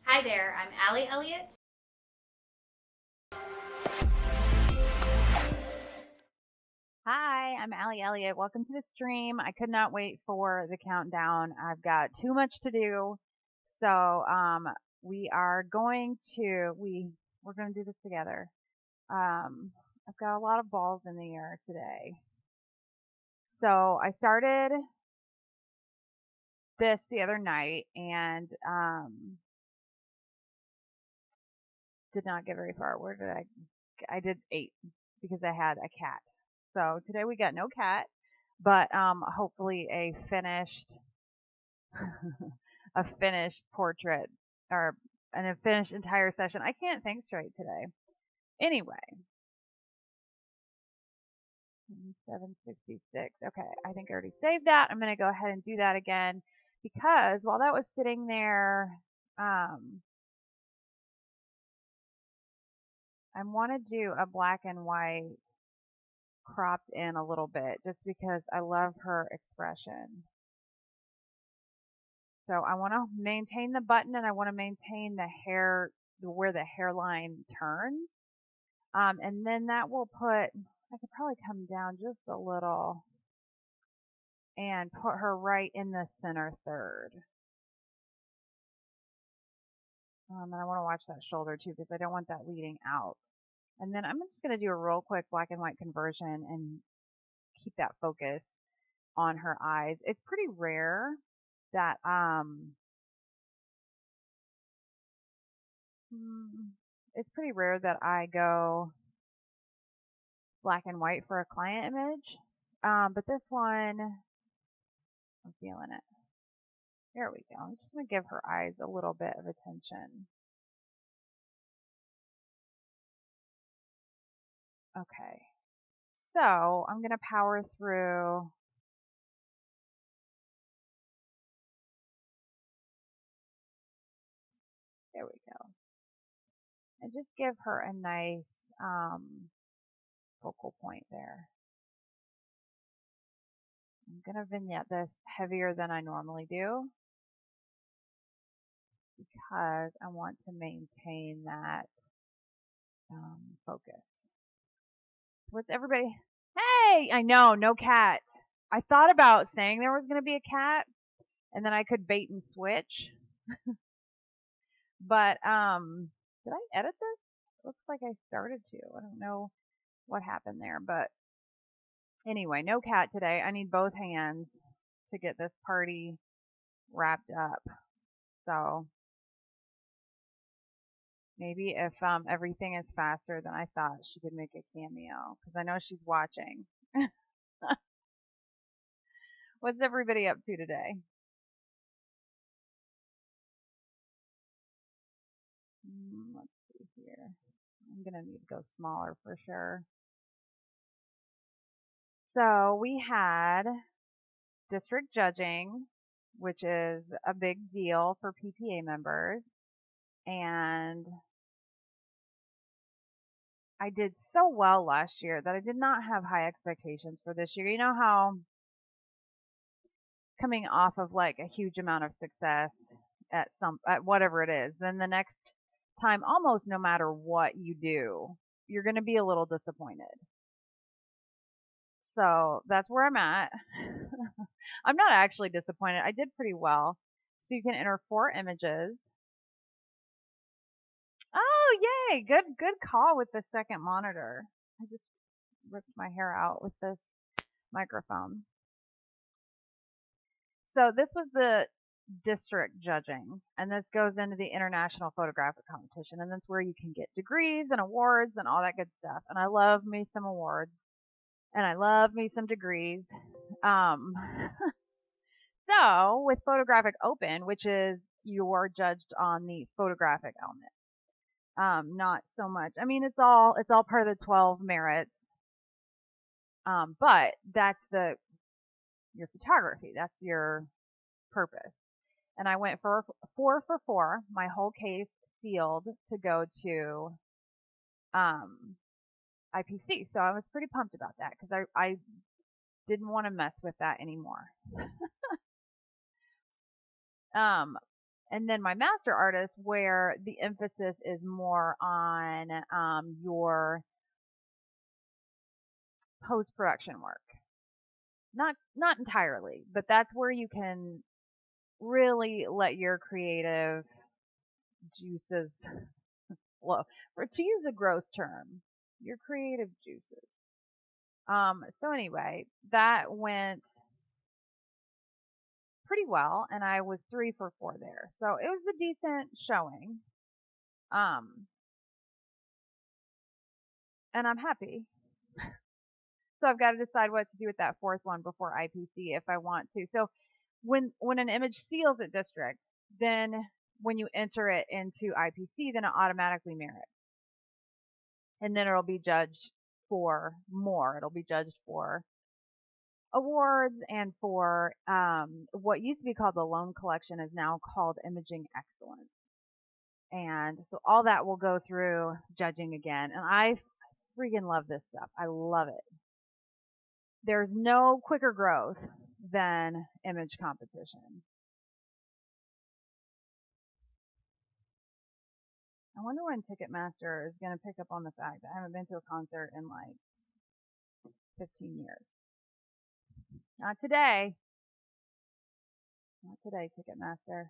Hi there, I'm Allie Elliott. Hi, I'm Allie Elliott. Welcome to the stream. I could not wait for the countdown. I've got too much to do. So, we are going to we're going to do this together. I've got a lot of balls in the air today. So, I started this the other night and did not get very far. Where did I did 8 because I had a cat. So, today we got no cat, but hopefully a finished a finished portrait or a finished entire session. I can't think straight today. Anyway, 766. Okay, I think I already saved that. I'm going to go ahead and do that again because while that was sitting there, I want to do a black and white cropped in a little bit just because I love her expression. So I want to maintain the button and I want to maintain the hair where the hairline turns. And then that will put, I could probably come down just a little and put her right in the center third. And I want to watch that shoulder too because I don't want that leading out. And then I'm just going to do a real quick black and white conversion and keep that focus on her eyes. It's pretty rare that I go black and white for a client image. But this one, I'm feeling it. There we go. I'm just going to give her eyes a little bit of attention. Okay. So I'm going to power through. There we go. And just give her a nice focal point there. I'm going to vignette this heavier than I normally do because I want to maintain that focus. What's everybody? Hey, I know, no cat. I thought about saying there was going to be a cat and then I could bait and switch. But did I edit this? Looks like I started to. I don't know what happened there, but anyway, no cat today. I need both hands to get this party wrapped up. So maybe if everything is faster than I thought, she could make a cameo because I know she's watching. What's everybody up to today? Let's see here. I'm gonna need to go smaller for sure. So we had district judging, which is a big deal for PPA members. And I did so well last year that I did not have high expectations for this year. You know how coming off of like a huge amount of success at whatever it is, then the next time, almost no matter what you do, you're going to be a little disappointed. So that's where I'm at. I'm not actually disappointed. I did pretty well. So you can enter 4 images. Oh, yay. Good call with the second monitor. I just ripped my hair out with this microphone. So this was the district judging, and this goes into the international photographic competition, and that's where you can get degrees and awards and all that good stuff. And I love me some awards, and I love me some degrees. Um, so with Photographic Open, which is you are judged on the photographic element, not so much. I mean, it's all part of the 12 merits, but that's your photography. That's your purpose. And I went for 4 for 4, my whole case sealed to go to IPC. So I was pretty pumped about that because I didn't want to mess with that anymore. And And then my master artist, where the emphasis is more on your post-production work. Not entirely, but that's where you can really let your creative juices flow. For to use a gross term, your creative juices. So anyway, that went pretty well, and I was 3 for 4 there. So it was a decent showing. And I'm happy. So I've got to decide what to do with that fourth one before IPC if I want to. So when an image seals at district, then when you enter it into IPC, then it automatically merits. And then it'll be judged for more. It'll be judged for awards and for what used to be called the loan collection is now called imaging excellence. And so all that will go through judging again. And I freaking love this stuff. I love it. There's no quicker growth than image competition. I wonder when Ticketmaster is going to pick up on the fact that I haven't been to a concert in like 15 years. Not today. Not today, Ticketmaster.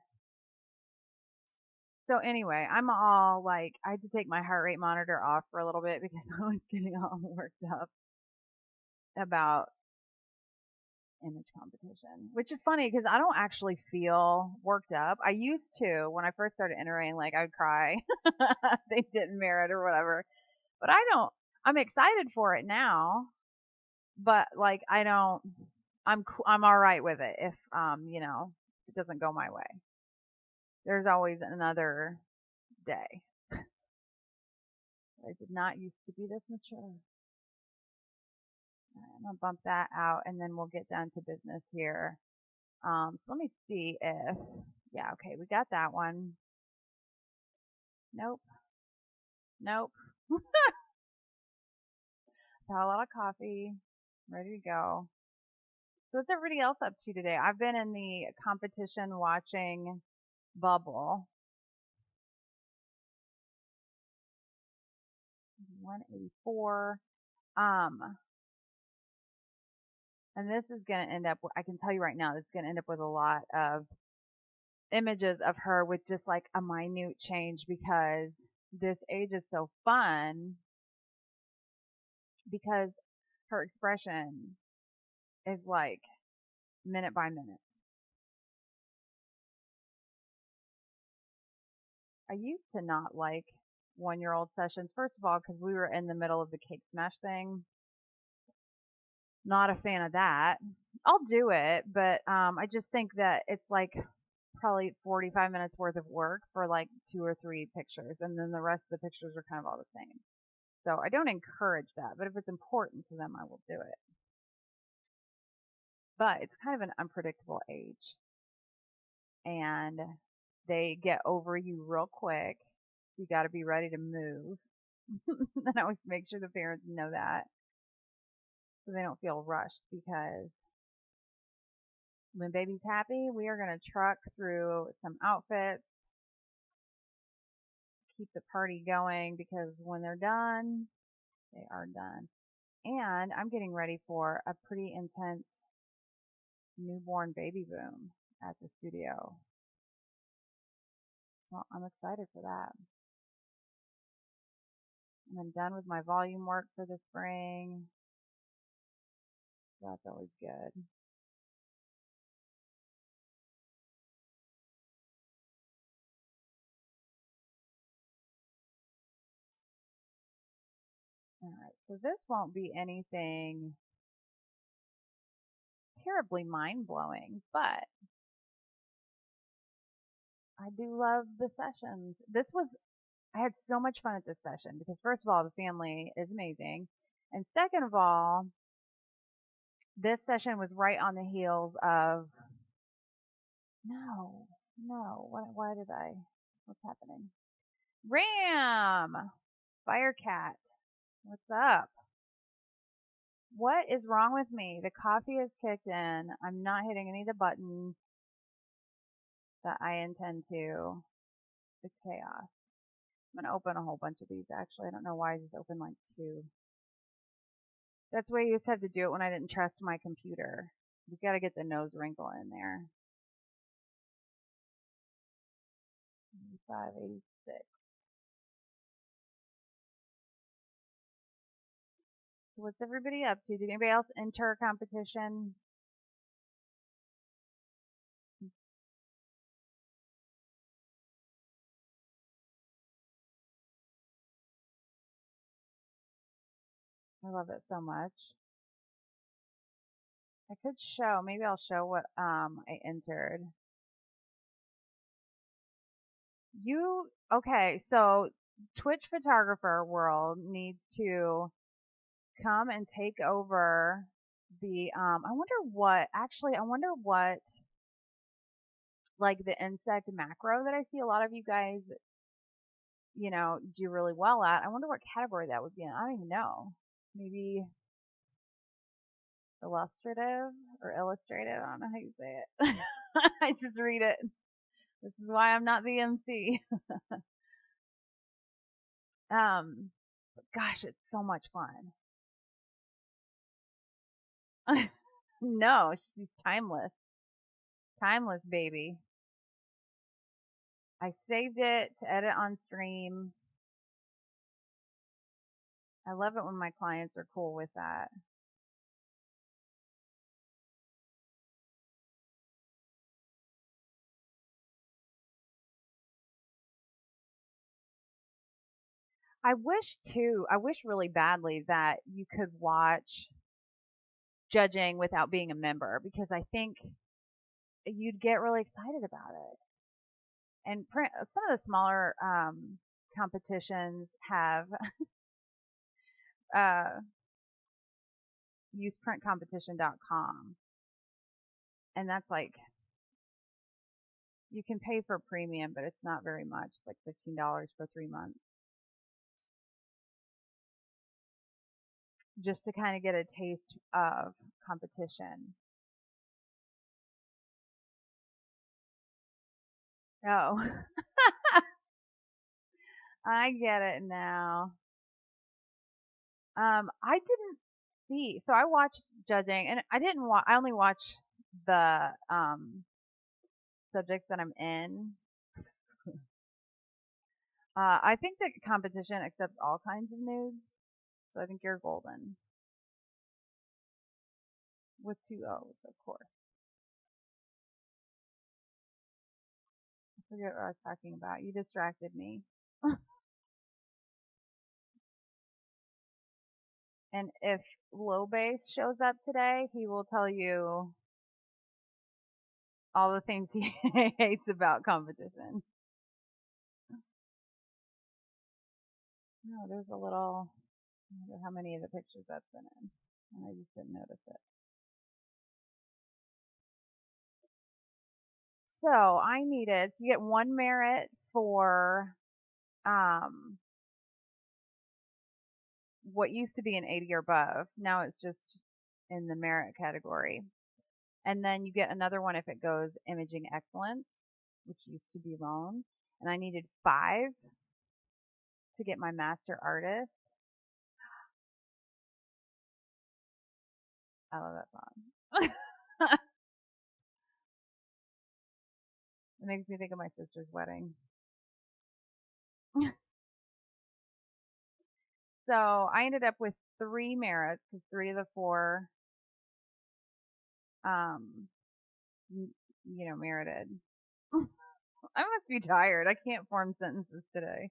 So anyway, I'm all like, I had to take my heart rate monitor off for a little bit because I was getting all worked up about image competition, which is funny because I don't actually feel worked up. I used to when I first started entering, like I would cry. They didn't merit or whatever. But I don't, I'm excited for it now, but like I don't, I'm all right with it if, it doesn't go my way. There's always another day. I did not used to be this mature. I'm gonna bump that out and then we'll get down to business here. So let me see if, yeah, okay, we got that one. Nope. Nope. Got a lot of coffee. Ready to go. So what's everybody else up to today? I've been in the competition watching bubble. 184. And this is going to end up, I can tell you right now, this is going to end up with a lot of images of her with just like a minute change because this age is so fun because her expression is like minute by minute. I used to not like 1-year-old sessions, first of all, because we were in the middle of the cake smash thing. Not a fan of that. I'll do it, but I just think that it's like probably 45 minutes worth of work for like 2 or 3 pictures, and then the rest of the pictures are kind of all the same. So I don't encourage that, but if it's important to them, I will do it. But it's kind of an unpredictable age, and they get over you real quick. You got to be ready to move. And I always make sure the parents know that so they don't feel rushed because when baby's happy, we are going to truck through some outfits, keep the party going because when they're done, they are done. And I'm getting ready for a pretty intense newborn baby boom at the studio. So I'm excited for that. And I'm done with my volume work for the spring. So that's always good. All right, so this won't be anything terribly mind-blowing, but I do love the sessions. I had so much fun at this session because first of all, the family is amazing. And second of all, this session was right on the heels of, no, what's happening? Ram! Firecat, what's up? What is wrong with me? The coffee is kicked in. I'm not hitting any of the buttons. that I intend to. It's chaos. I'm going to open a whole bunch of these, actually. I don't know why I just opened like 2. That's the way I used to have to do it when I didn't trust my computer. You got to get the nose wrinkle in there. 586. So what's everybody up to? Did anybody else enter a competition? I love it so much. I could show, maybe I'll show what I entered. Okay, so Twitch photographer world needs to come and take over the I wonder what like the insect macro that I see a lot of you guys, do really well at. I wonder what category that would be in. I don't even know. Maybe illustrative or illustrative. I don't know how you say it. I just read it. This is why I'm not the MC. Gosh, it's so much fun. No, she's timeless. Timeless, baby. I saved it to edit on stream. I love it when my clients are cool with that. I wish really badly that you could watch judging without being a member, because I think you'd get really excited about it. And some of the smaller competitions have use printcompetition.com, and that's like you can pay for premium, but it's not very much. It's like $15 for 3 months, just to kind of get a taste of competition. Oh, I get it now. I didn't see. So I watched judging, and I didn't I only watch the subjects that I'm in. I think the competition accepts all kinds of nudes, so I think you're golden. With 2 O's, of course. I forget what I was talking about. You distracted me. And if Low Base shows up today, he will tell you all the things he hates about competition. No, there's a little, I wonder how many of the pictures that's been in, and I just didn't notice it. So I needed, so you get 1 merit for what used to be an 80 or above. Now it's just in the merit category. And then you get another one if it goes imaging excellence, which used to be loan. And I needed 5 to get my master artist. I love that song. It makes me think of my sister's wedding. So I ended up with 3 merits, because 3 of the 4, merited. I must be tired. I can't form sentences today.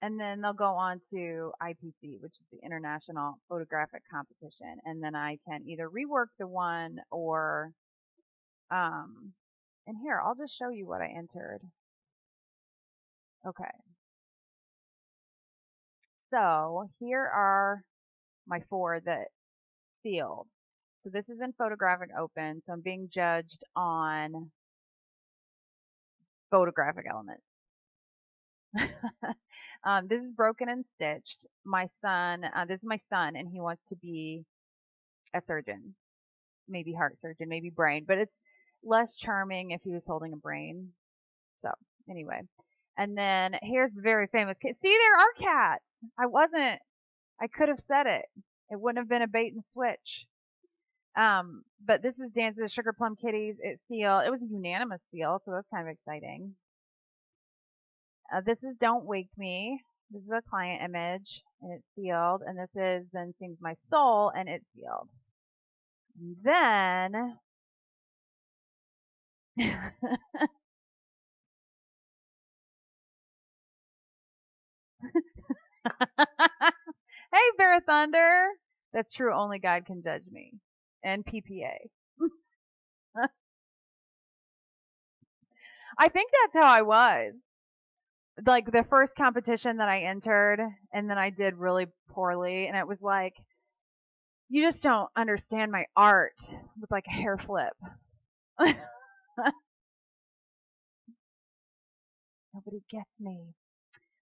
And then they'll go on to IPC, which is the International Photographic Competition. And then I can either rework the one or, and here, I'll just show you what I entered. Okay. So here are my 4 that sealed. So this is in Photographic Open. So I'm being judged on photographic elements. This is Broken and Stitched. My son, this is my son, and he wants to be a surgeon, maybe heart surgeon, maybe brain, but less charming if he was holding a brain. So anyway, and then here's the very famous cat. See, there are cats. I could have said it. It wouldn't have been a bait and switch. But this is Dance of the Sugar Plum Kitties. It was a unanimous seal, so that's kind of exciting. This is Don't Wake Me. This is a client image, and it's sealed. And this is Then Sings My Soul, and it's sealed. And then hey, Bear Thunder. That's true. Only God can judge me. And PPA. I think that's how I was. Like the first competition that I entered, and then I did really poorly, and it was like, you just don't understand my art with like a hair flip. Nobody gets me.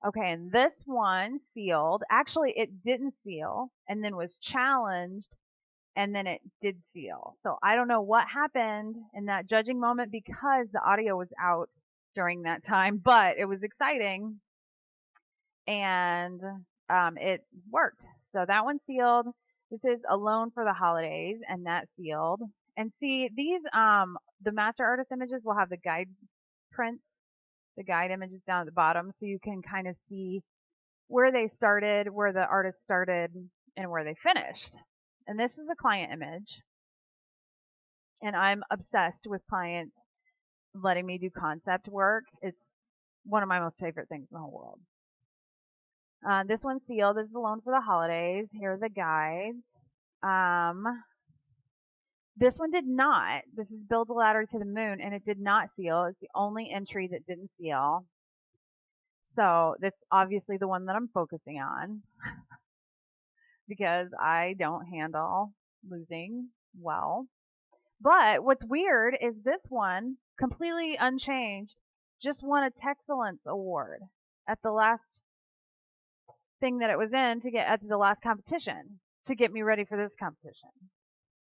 Okay, and this one sealed. Actually, it didn't seal, and then was challenged, and then it did seal. So I don't know what happened in that judging moment because the audio was out during that time, but it was exciting, and it worked. So that one sealed. This is Alone for the Holidays, and that sealed. And see, these the master artist images will have the guide prints, the guide images down at the bottom, so you can kind of see where they started, where the artist started, and where they finished. And this is a client image, and I'm obsessed with clients letting me do concept work. It's one of my most favorite things in the whole world. This one's sealed. This is Alone for the Holidays. Here are the guides. This one did not. This is Build a Ladder to the Moon, and it did not seal. It's the only entry that didn't seal. So that's obviously the one that I'm focusing on because I don't handle losing well. But what's weird is this one, completely unchanged, just won a Texcellence Award at the last thing that it was in to get at the last competition to get me ready for this competition.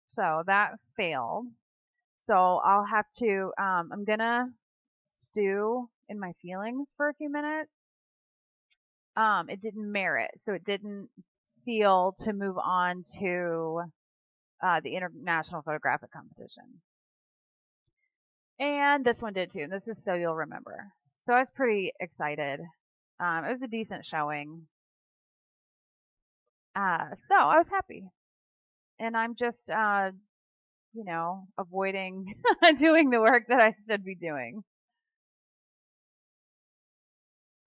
So that failed. So I'll have to, I'm gonna stew in my feelings for a few minutes. It didn't merit, so it didn't seal to move on to the International Photographic Competition. And this one did too. And this is So You'll Remember. So I was pretty excited. It was a decent showing. So I was happy. And I'm just, avoiding doing the work that I should be doing.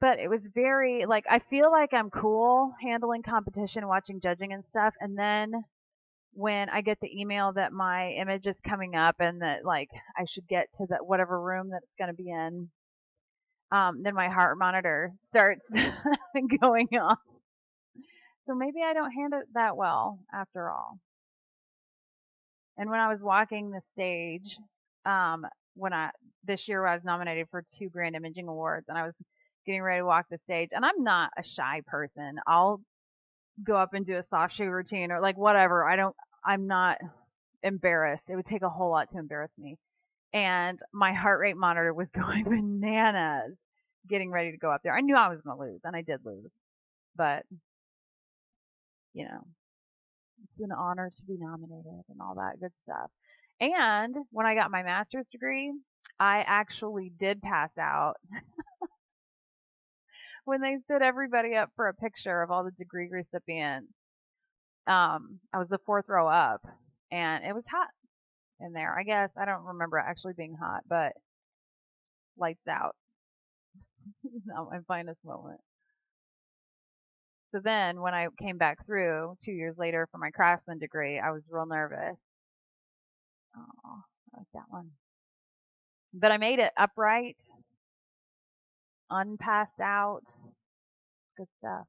But it was very, like, I feel like I'm cool handling competition, watching judging and stuff. And then when I get the email that my image is coming up and that, like, I should get to the whatever room that it's going to be in, then my heart monitor starts going off. So maybe I don't handle it that well after all. And when I was walking the stage, this year I was nominated for 2 Grand Imaging Awards, and I was getting ready to walk the stage, and I'm not a shy person. I'll go up and do a soft shoe routine or like whatever. I'm not embarrassed. It would take a whole lot to embarrass me. And my heart rate monitor was going bananas getting ready to go up there. I knew I was going to lose, and I did lose. But, it's an honor to be nominated and all that good stuff. And when I got my master's degree, I actually did pass out when they stood everybody up for a picture of all the degree recipients. I was the 4th row up, and it was hot in there. I guess I don't remember it actually being hot, but lights out. Not my finest moment. So then when I came back through 2 years later for my craftsman degree, I was real nervous. Oh, I like that one. But I made it upright, unpassed out. Good stuff.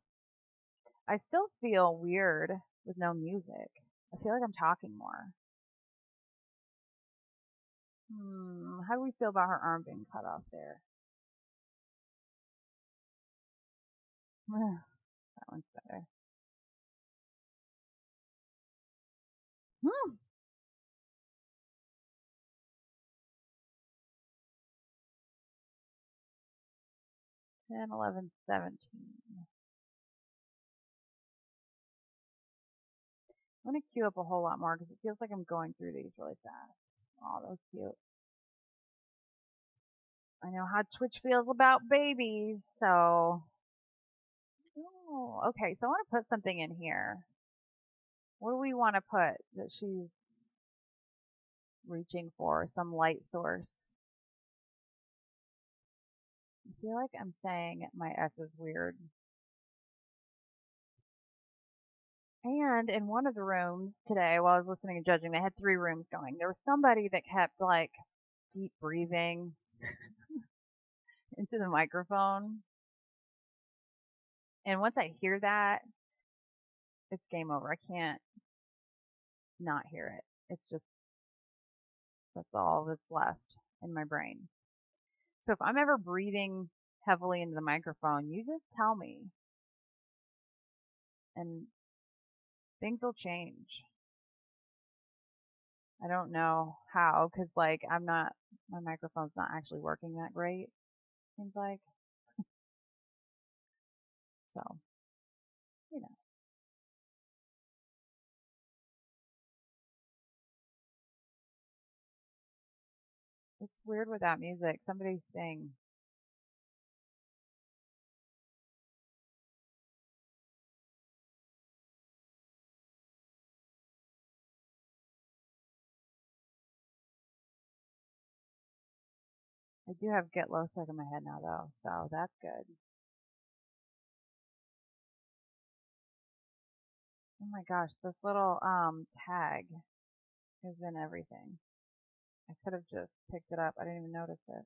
I still feel weird with no music. I feel like I'm talking more. How do we feel about her arm being cut off there? That one's better. Hmm. 10, 11, 17. I'm going to queue up a whole lot more because it feels like I'm going through these really fast. Oh, that was cute. I know how Twitch feels about babies, so. Oh, okay, so I want to put something in here. What do we want to put that she's reaching for? Some light source. I feel like I'm saying my S is weird. And in one of the rooms today, while I was listening and judging, they had 3 rooms going. There was somebody that kept like deep breathing into the microphone. And once I hear that, it's game over. I can't not hear it. It's just, that's all that's left in my brain. So if I'm ever breathing heavily into the microphone, you just tell me and things will change. I don't know how, because like my microphone's not actually working that great, seems like. So, you know. It's weird without music. Somebody sing. I do have Get Low stuck in my head now though, so that's good. Oh my gosh, this little tag is in everything. I could have just picked it up. I didn't even notice it.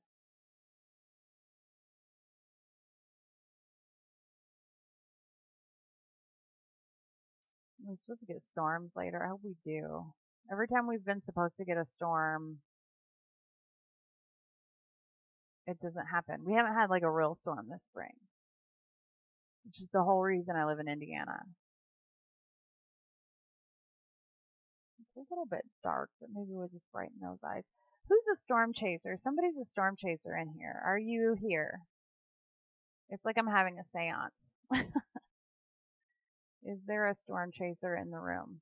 We're supposed to get storms later. I hope we do. Every time we've been supposed to get a storm, it doesn't happen. We haven't had like a real storm this spring, which is the whole reason I live in Indiana. It's a little bit dark, but maybe we'll just brighten those eyes. Who's a storm chaser? Somebody's a storm chaser in here. Are you here? It's like I'm having a seance. Is there a storm chaser in the room?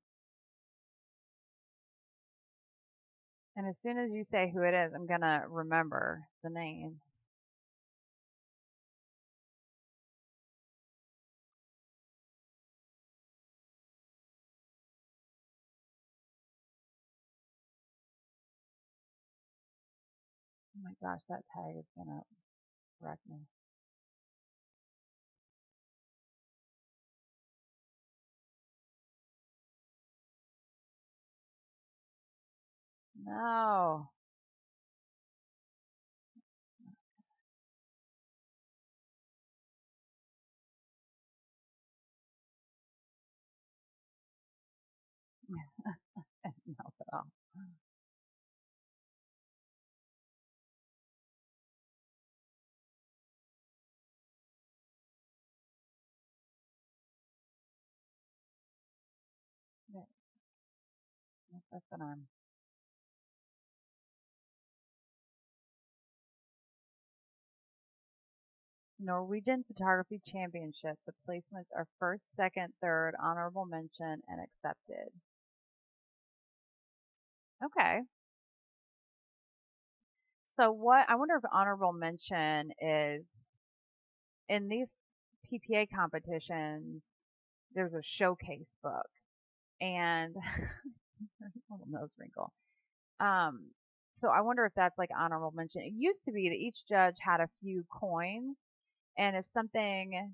And as soon as you say who it is, I'm going to remember the name. Oh my gosh, that tag is going to wreck me. No. Not at all. Yeah, that's an arm. Norwegian Photography Championship. The placements are first, second, third, honorable mention, and accepted. Okay. So what I wonder if honorable mention is in these PPA competitions, there's a showcase book and little nose wrinkle. Um, so I wonder if that's like honorable mention. It used to be that each judge had a few coins, and if something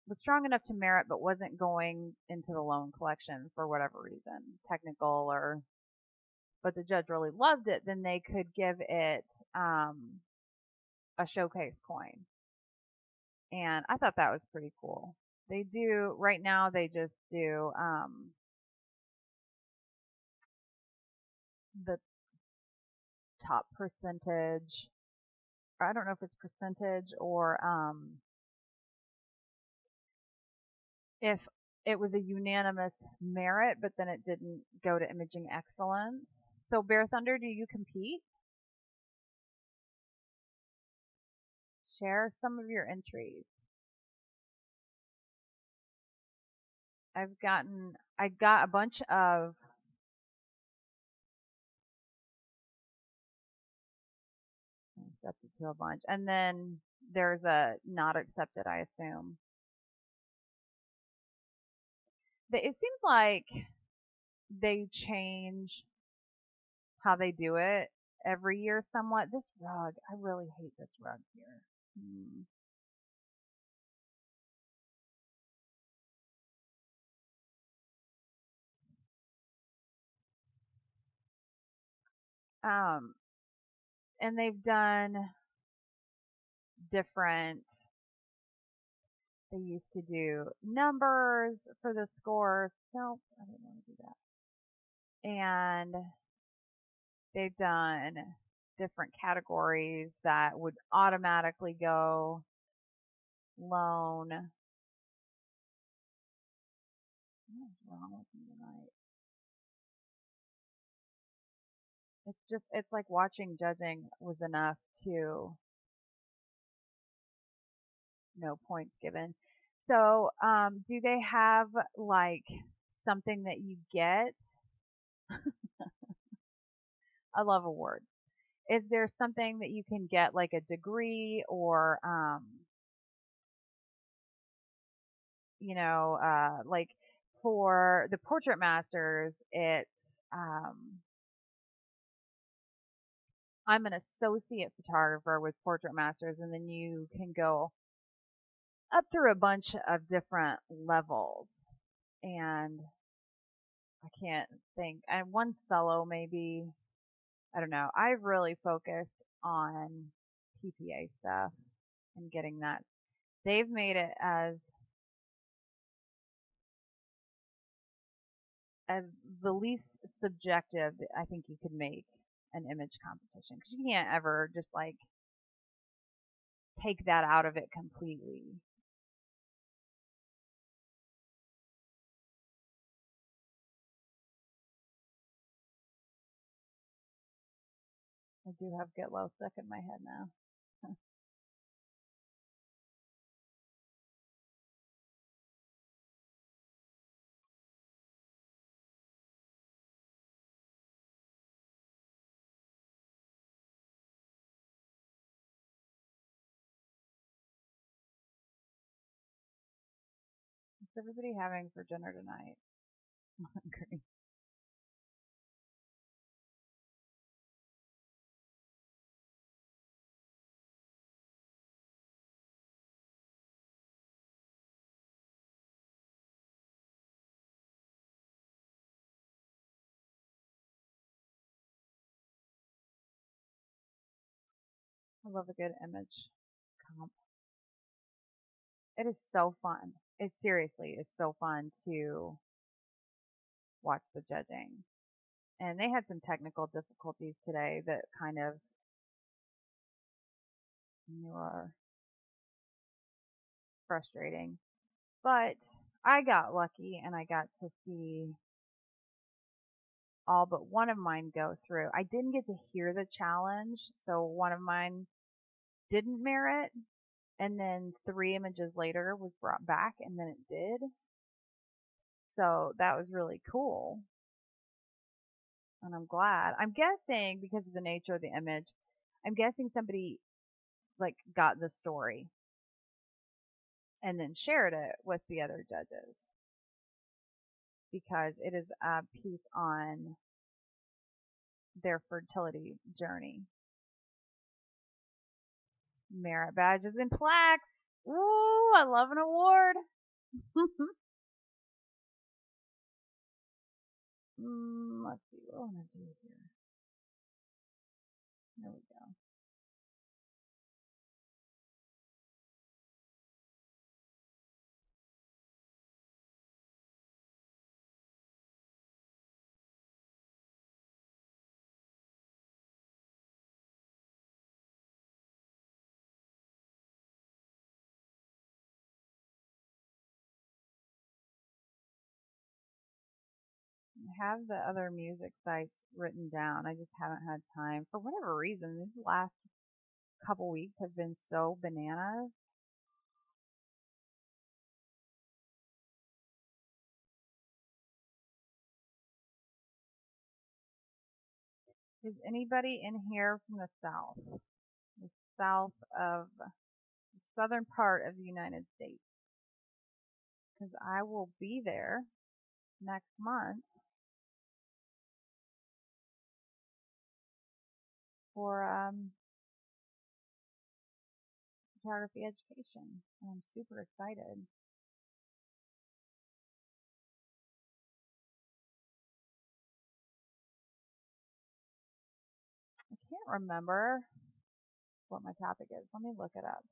was strong enough to merit but wasn't going into the loan collection for whatever reason, technical or, but the judge really loved it, then they could give it a showcase coin. And I thought that was pretty cool. They do right now. They just do the top percentage. I don't know if it's percentage or if it was a unanimous merit, but then it didn't go to imaging excellence. So Bear Thunder, do you compete? share some of your entries. I got a bunch of accepted to a bunch, and then there's a not accepted, I assume. It seems like they change how they do it every year somewhat. This rug, I really hate this rug here. Um, and they've done different. They used to do numbers for the scores. No, I didn't want to do that. And they've done different categories that would automatically go loan. What is wrong with me tonight? It's like watching judging was enough to no points given. So, do they have like something that you get? I love awards. Is there something that you can get like a degree or like for the Portrait Masters, it's um, I'm an associate photographer with Portrait Masters, and then you can go up through a bunch of different levels. And I can't think. And one fellow maybe, I don't know. I've really focused on PPA stuff and getting that. They've made it as the least subjective that I think you could make an image competition, because you can't ever just like take that out of it completely. I do have Get Low stuck in my head now. What's everybody having for dinner tonight? I'm hungry. I love a good image comp. It is so fun. It seriously is so fun to watch the judging. And they had some technical difficulties today that kind of were frustrating. But I got lucky and I got to see all but one of mine go through. I didn't get to hear the challenge, so one of mine didn't merit, and then 3 images later was brought back and then it did. So that was really cool. And I'm glad. I'm guessing because of the nature of the image, I'm guessing somebody like got the story and then shared it with the other judges, because it is a piece on their fertility journey. Merit badges and plaques. Ooh, I love an award. Let's see what I want to do here. There we go. I have the other music sites written down. I just haven't had time for whatever reason. These last couple weeks have been so bananas. Is anybody in here from the south? The south of the southern part of the United States? Because I will be there next month for photography education, and I'm super excited. I can't remember what my topic is. Let me look it up.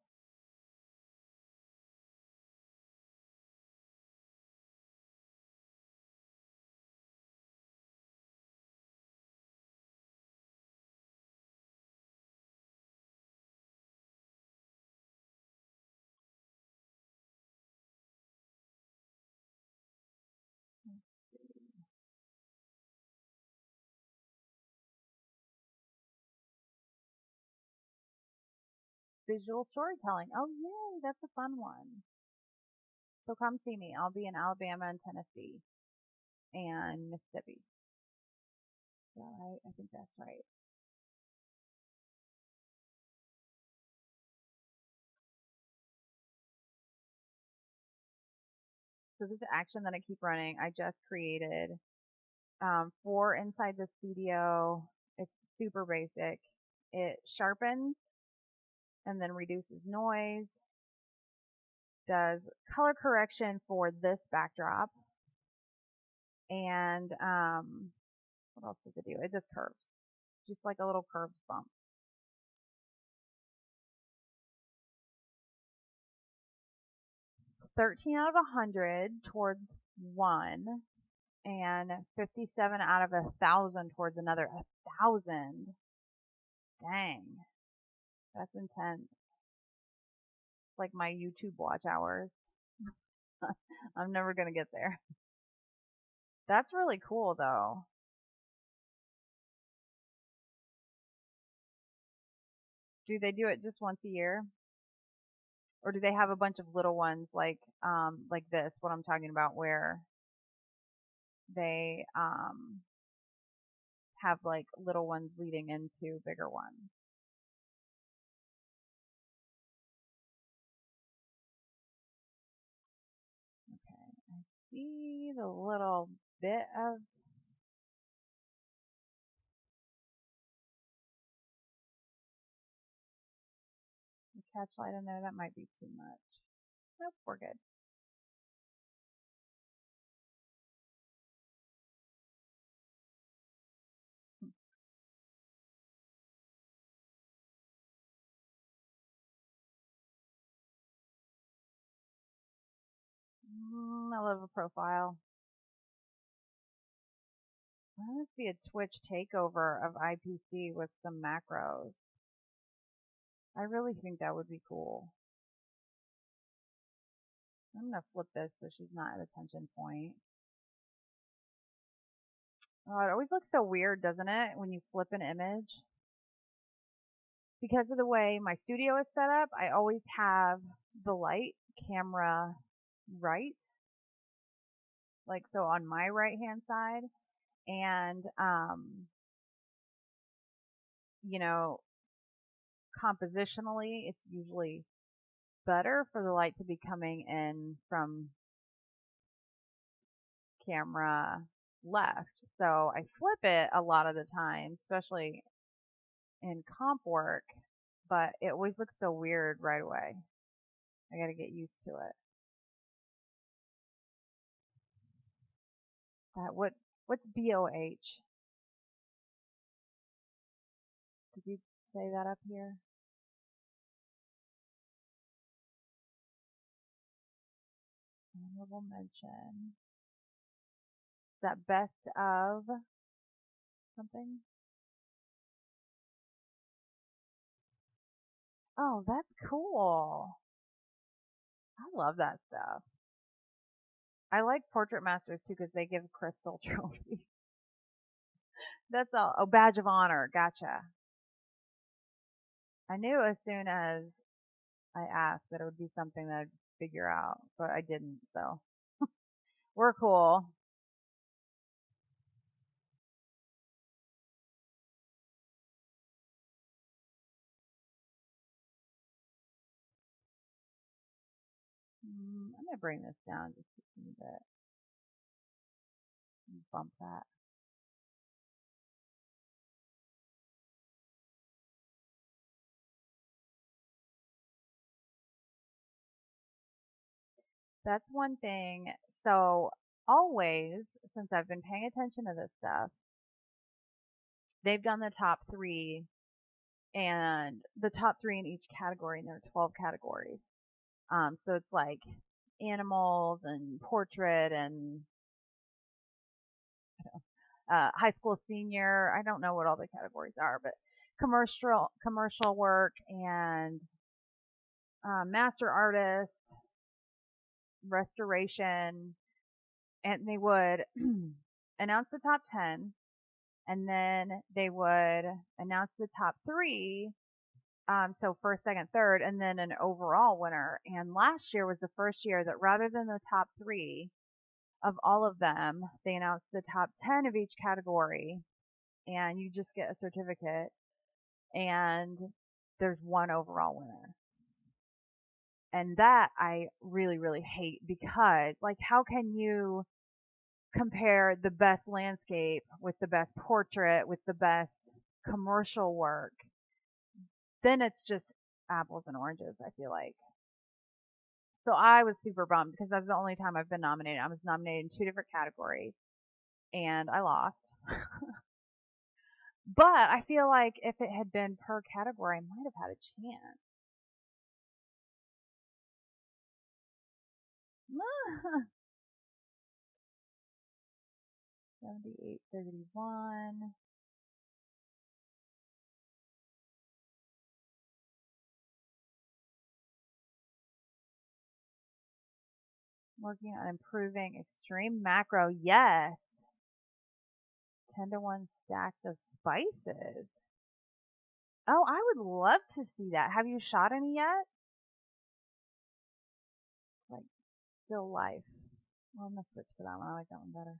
Visual storytelling. Oh, yay, that's a fun one. So come see me. I'll be in Alabama and Tennessee and Mississippi. Is that right? I think that's right. So this action that I keep running, I just created for inside the studio. It's super basic. It sharpens and then reduces noise, does color correction for this backdrop, and what else does it do? It does curves, just like a little curves bump. $13 out of 100 towards one, and 57 out of 1,000 towards another. 1,000. Dang, that's intense. Like my YouTube watch hours. I'm never gonna get there. That's really cool though. Do they do it just once a year? Or do they have a bunch of little ones like this, what I'm talking about, where they have like little ones leading into bigger ones? Okay, I see the little bit of the catch light in there. That might be too much. Nope, we're good. I love a profile. I want to see a Twitch takeover of IPC with some macros. I really think that would be cool. I'm going to flip this so she's not at attention point. Oh, it always looks so weird, doesn't it, when you flip an image? Because of the way my studio is set up, I always have the light camera right, like so on my right hand side, and you know, compositionally it's usually better for the light to be coming in from camera left. So I flip it a lot of the time, especially in comp work, but it always looks so weird right away. I got to get used to it. What's BOH? Did you say that up here? Honorable mention. Is that best of something? Oh, that's cool. I love that stuff. I like Portrait Masters too because they give crystal trophies. That's all. Oh, badge of honor. Gotcha. I knew as soon as I asked that it would be something that I'd figure out, but I didn't, so we're cool. I'm gonna bring this down just a little bit and bump that. That's one thing. So always, since I've been paying attention to this stuff, they've done the top three and the top three in each category, and there are 12 categories. So it's like animals and portrait and high school senior. I don't know what all the categories are, but commercial work and master artist, restoration, and they would announce the top 10, and then they would announce the top three. So first, second, third, and then an overall winner. And last year was the first year that rather than the top three of all of them, they announced the top 10 of each category, and you just get a certificate, and there's one overall winner. And that I really, really hate because, like, how can you compare the best landscape with the best portrait with the best commercial work? Then it's just apples and oranges, I feel like. So I was super bummed because that's the only time I've been nominated. I was nominated in two different categories and I lost. But I feel like if it had been per category, I might have had a chance. 7831. Working on improving extreme macro. Yes. 10-to-1 stacks of spices. Oh, I would love to see that. Have you shot any yet? Like still life. Well, I'm gonna switch to that one. I like that one better.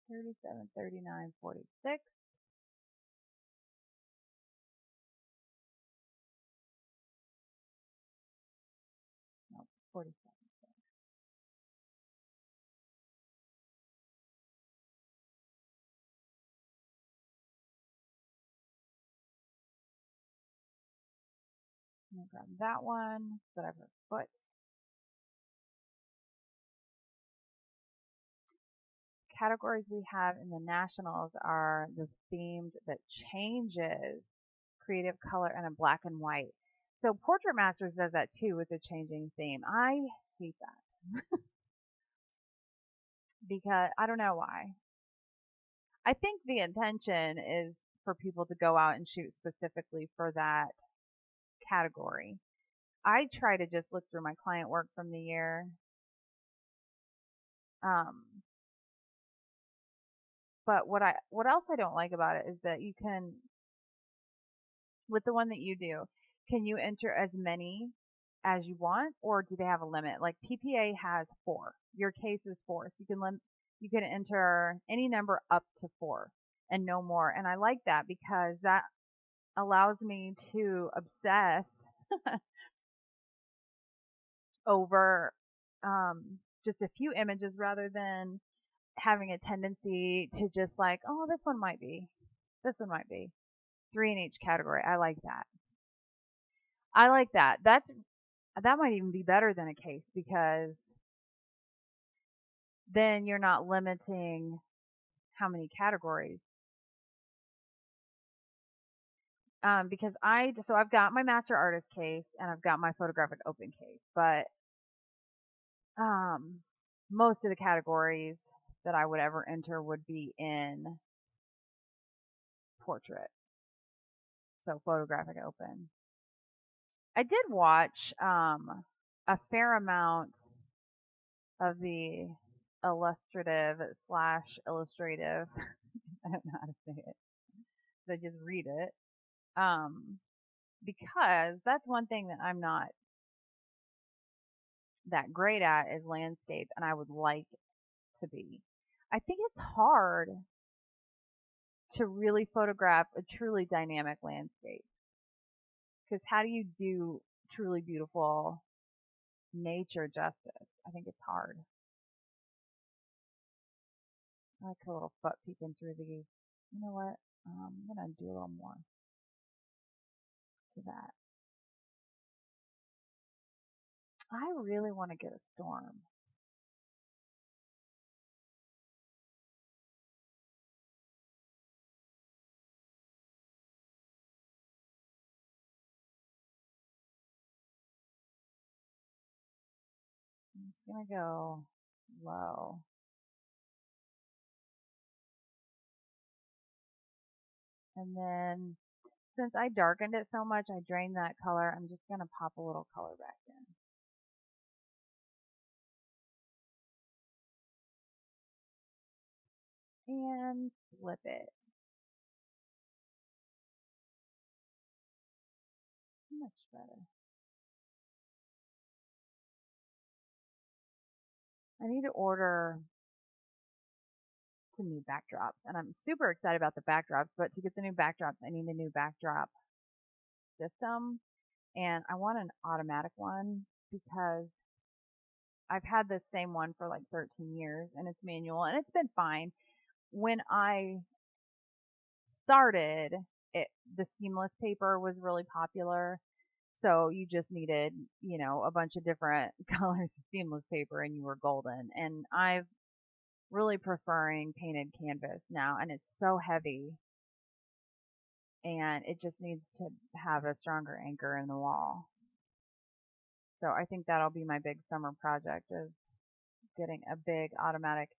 37, 39, 46. Nope, 47. I'm gonna grab that one, but I've foot. Categories we have in the nationals are the themed that changes, creative color, and a black and white. So Portrait Masters does that too with the changing theme. I hate that because I don't know why. I think the intention is for people to go out and shoot specifically for that category. I try to just look through my client work from the year. Um, but what else I don't like about it is that you can, with the one that you do, can you enter as many as you want, or do they have a limit? Like PPA has 4. Your case is 4, so you can enter any number up to 4 and no more. And I like that because that allows me to obsess over just a few images rather than having a tendency to just like, oh, this one might be, this one might be. 3 in each category. I like that. I like that. That might even be better than a case because then you're not limiting how many categories. Because I've got my master artist case and I've got my photographic open case, but most of the categories that I would ever enter would be in portrait, so photographic open. I did watch a fair amount of the illustrative slash illustrative. I don't know how to say it. So I just read it. Um, because that's one thing that I'm not that great at is landscape, and I would like to be. I think it's hard to really photograph a truly dynamic landscape because how do you do truly beautiful nature justice? I think it's hard. I like a little foot peeking through these. You know what? I'm gonna do a little more to that. I really want to get a storm. I'm just gonna go low. And then since I darkened it so much, I drained that color. I'm just gonna pop a little color back in. And flip it. Much better. I need to order some new backdrops, and I'm super excited about the backdrops, but to get the new backdrops, I need a new backdrop system, and I want an automatic one because I've had this same one for like 13 years, and it's manual, and it's been fine. When I started, the seamless paper was really popular, so you just needed, a bunch of different colors of seamless paper, and you were golden. And I've really preferring painted canvas now, and it's so heavy and it just needs to have a stronger anchor in the wall. So I think that'll be my big summer project is getting a big automatic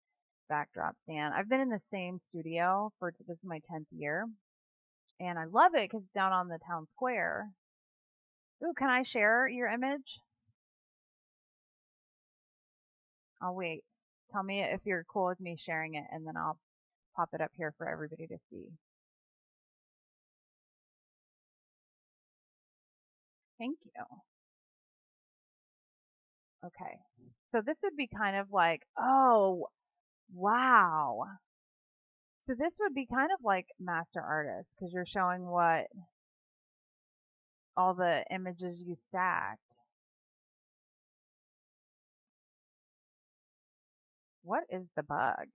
backdrop stand. I've been in the same studio for this is my 10th year, and I love it because it's down on the town square. Ooh, can I share your image? I'll wait. Tell me if you're cool with me sharing it, and then I'll pop it up here for everybody to see. Thank you. Okay. So this would be kind of like, oh, wow. So this would be kind of like master artist because you're showing what all the images you stacked. What is the bug?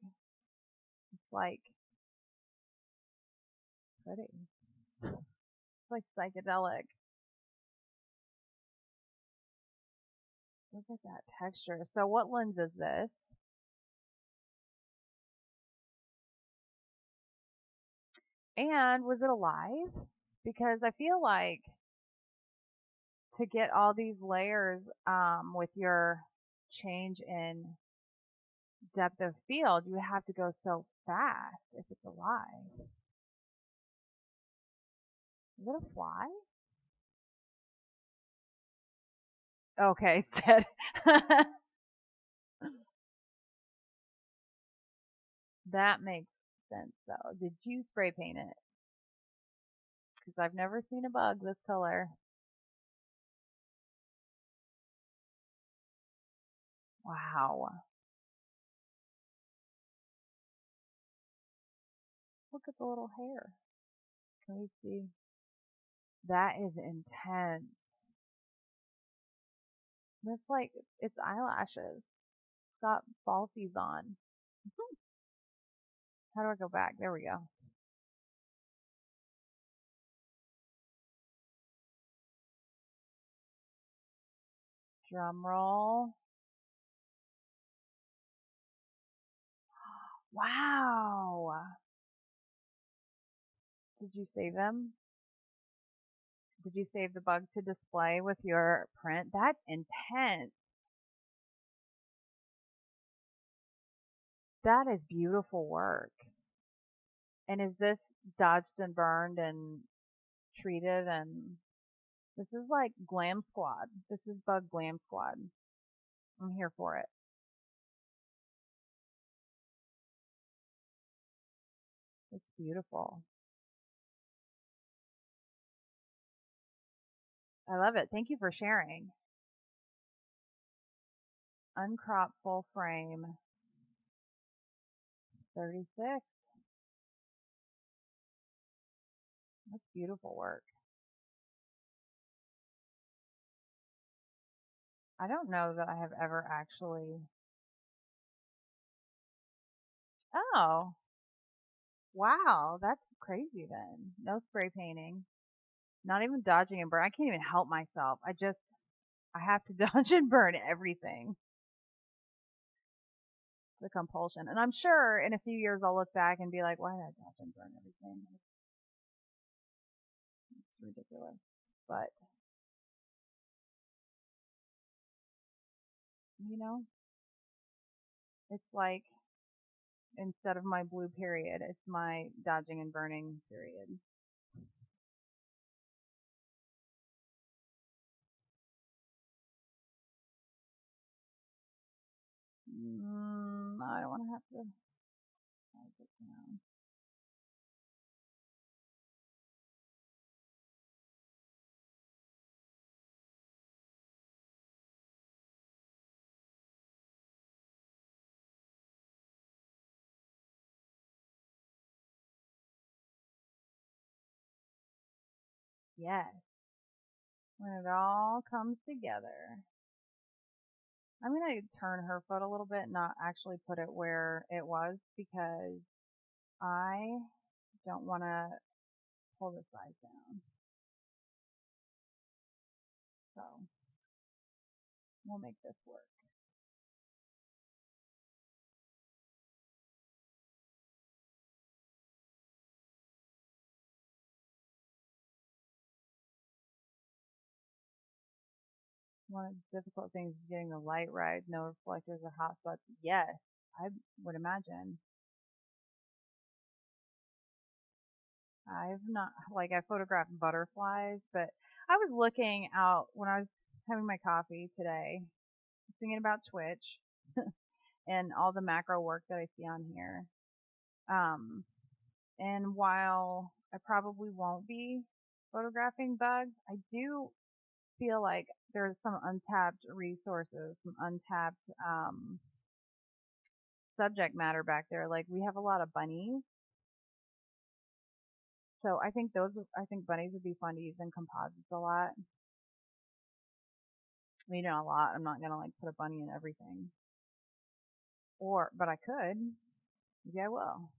It's like pretty. It's like psychedelic. Look at that texture. So what lens is this? And was it alive? Because I feel like to get all these layers with your change in depth of field, you have to go so fast if it's alive. Is it a fly? Okay, it's dead. That makes sense though. Did you spray paint it? Because I've never seen a bug this color. Wow. Look at the little hair. Can we see? That is intense. That's like it's eyelashes. It's got falsies on. How do I go back? There we go. Drum roll. Wow. Did you save them? Did you save the bug to display with your print? That's intense. That is beautiful work. And is this dodged and burned and treated and This is like Glam Squad. This is Bug Glam Squad. I'm here for it. It's beautiful. I love it. Thank you for sharing. Uncropped full frame, 36. That's beautiful work. I don't know that I have ever actually. Oh, wow. That's crazy then. No spray painting. Not even dodging and burn. I can't even help myself. I have to dodge and burn everything. The compulsion. And I'm sure in a few years I'll look back and be like, why did I dodge and burn everything? It's ridiculous. But, you know, it's like instead of my blue period, it's my dodging and burning period. I don't want to have to type it down. Yes, when it all comes together. I'm going to turn her foot a little bit, not actually put it where it was because I don't want to pull the size down. So we'll make this work. One of the difficult things is getting the light right, no reflectors or hot spots. Yes, I would imagine. I've not, like, I photographed butterflies, but I was looking out when I was having my coffee today, thinking about Twitch and all the macro work that I see on here. Um, and while I probably won't be photographing bugs, I do feel like there's some untapped resources, some untapped subject matter back there. Like we have a lot of bunnies, so I think bunnies would be fun to use in composites a lot. I mean, not a lot. I'm not gonna like put a bunny in everything, but I could. Maybe I will.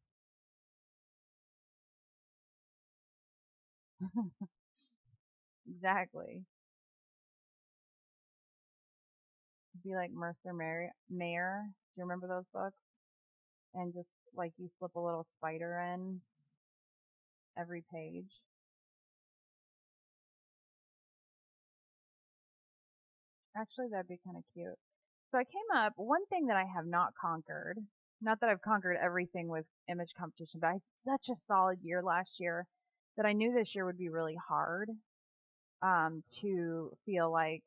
Exactly. Be like Mayer. Do you remember those books? And just like you slip a little spider in every page. Actually, that'd be kind of cute. So I came up, one thing that I have not conquered, not that I've conquered everything with image competition, but I had such a solid year last year that I knew this year would be really hard to feel like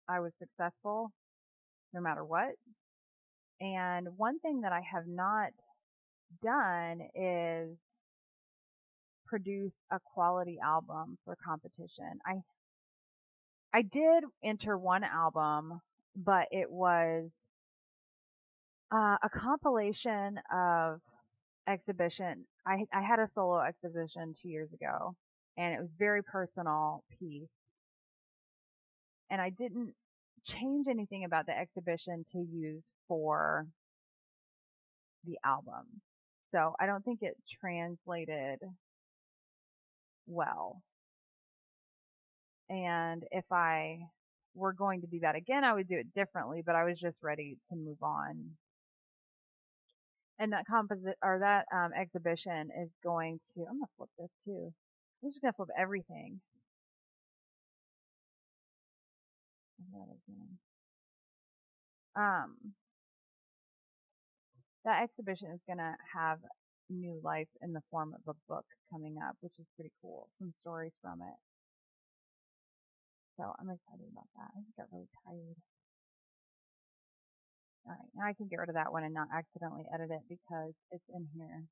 I was successful no matter what. And one thing that I have not done is produce a quality album for competition. I did enter one album, but it was a compilation of exhibition. I had a solo exhibition 2 years ago, and it was very personal piece. And I didn't change anything about the exhibition to use for the album. So I don't think it translated well. And if I were going to do that again, I would do it differently, but I was just ready to move on. And that exhibition is going to. I'm gonna flip this too. I'm just gonna flip everything. Um, that exhibition is gonna have new life in the form of a book coming up, which is pretty cool. Some stories from it. So I'm excited about that. I just got really tired. All right, now I can get rid of that one and not accidentally edit it because it's in here.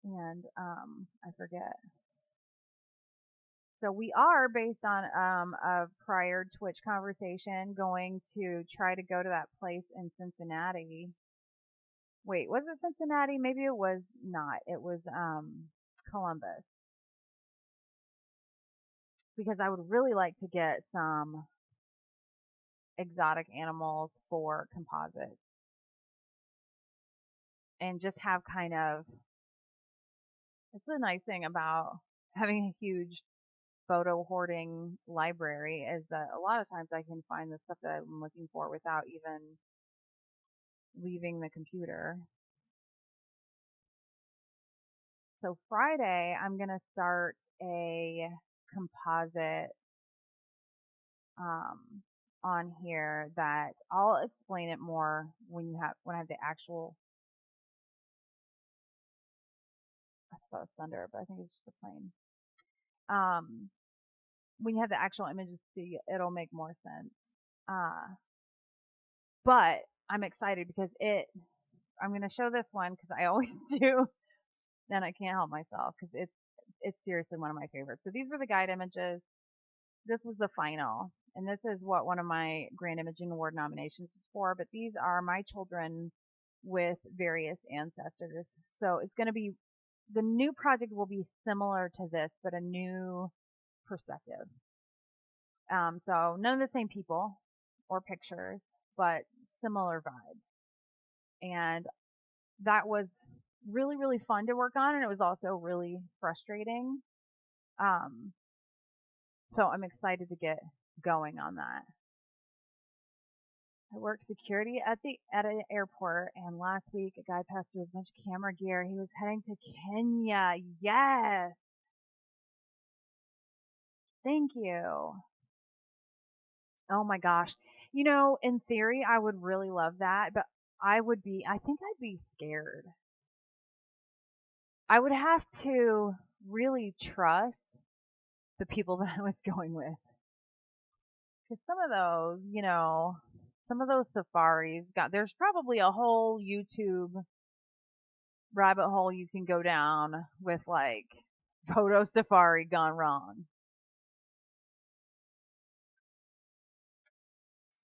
And I forget. So we are, based on a prior Twitch conversation, going to try to go to that place in Cincinnati. Wait, was it Cincinnati? Maybe it was not. It was Columbus. Because I would really like to get some exotic animals for composites and just have kind of, it's the nice thing about having a huge photo hoarding library is that a lot of times I can find the stuff that I'm looking for without even leaving the computer. So Friday, I'm going to start a composite on here that I'll explain it more when I have the actual, I thought it was thunder, but I think it's just a plane. When you have the actual images, see, it'll make more sense. But I'm excited because I'm going to show this one because I always do, and I can't help myself because it's seriously one of my favorites. So these were the guide images. This was the final, and this is what one of my Grand Imaging Award nominations was for. But these are my children with various ancestors. So it's going to be, the new project will be similar to this, but a new perspective. So none of the same people or pictures, but similar vibes. And that was really, really fun to work on, and it was also really frustrating. So I'm excited to get going on that. I work security at an airport, and last week a guy passed through a bunch of camera gear. He was heading to Kenya. Yes. Thank you. Oh my gosh. In theory, I would really love that, but I think I'd be scared. I would have to really trust the people that I was going with. Because some of those safaris there's probably a whole YouTube rabbit hole you can go down with like photo safari gone wrong.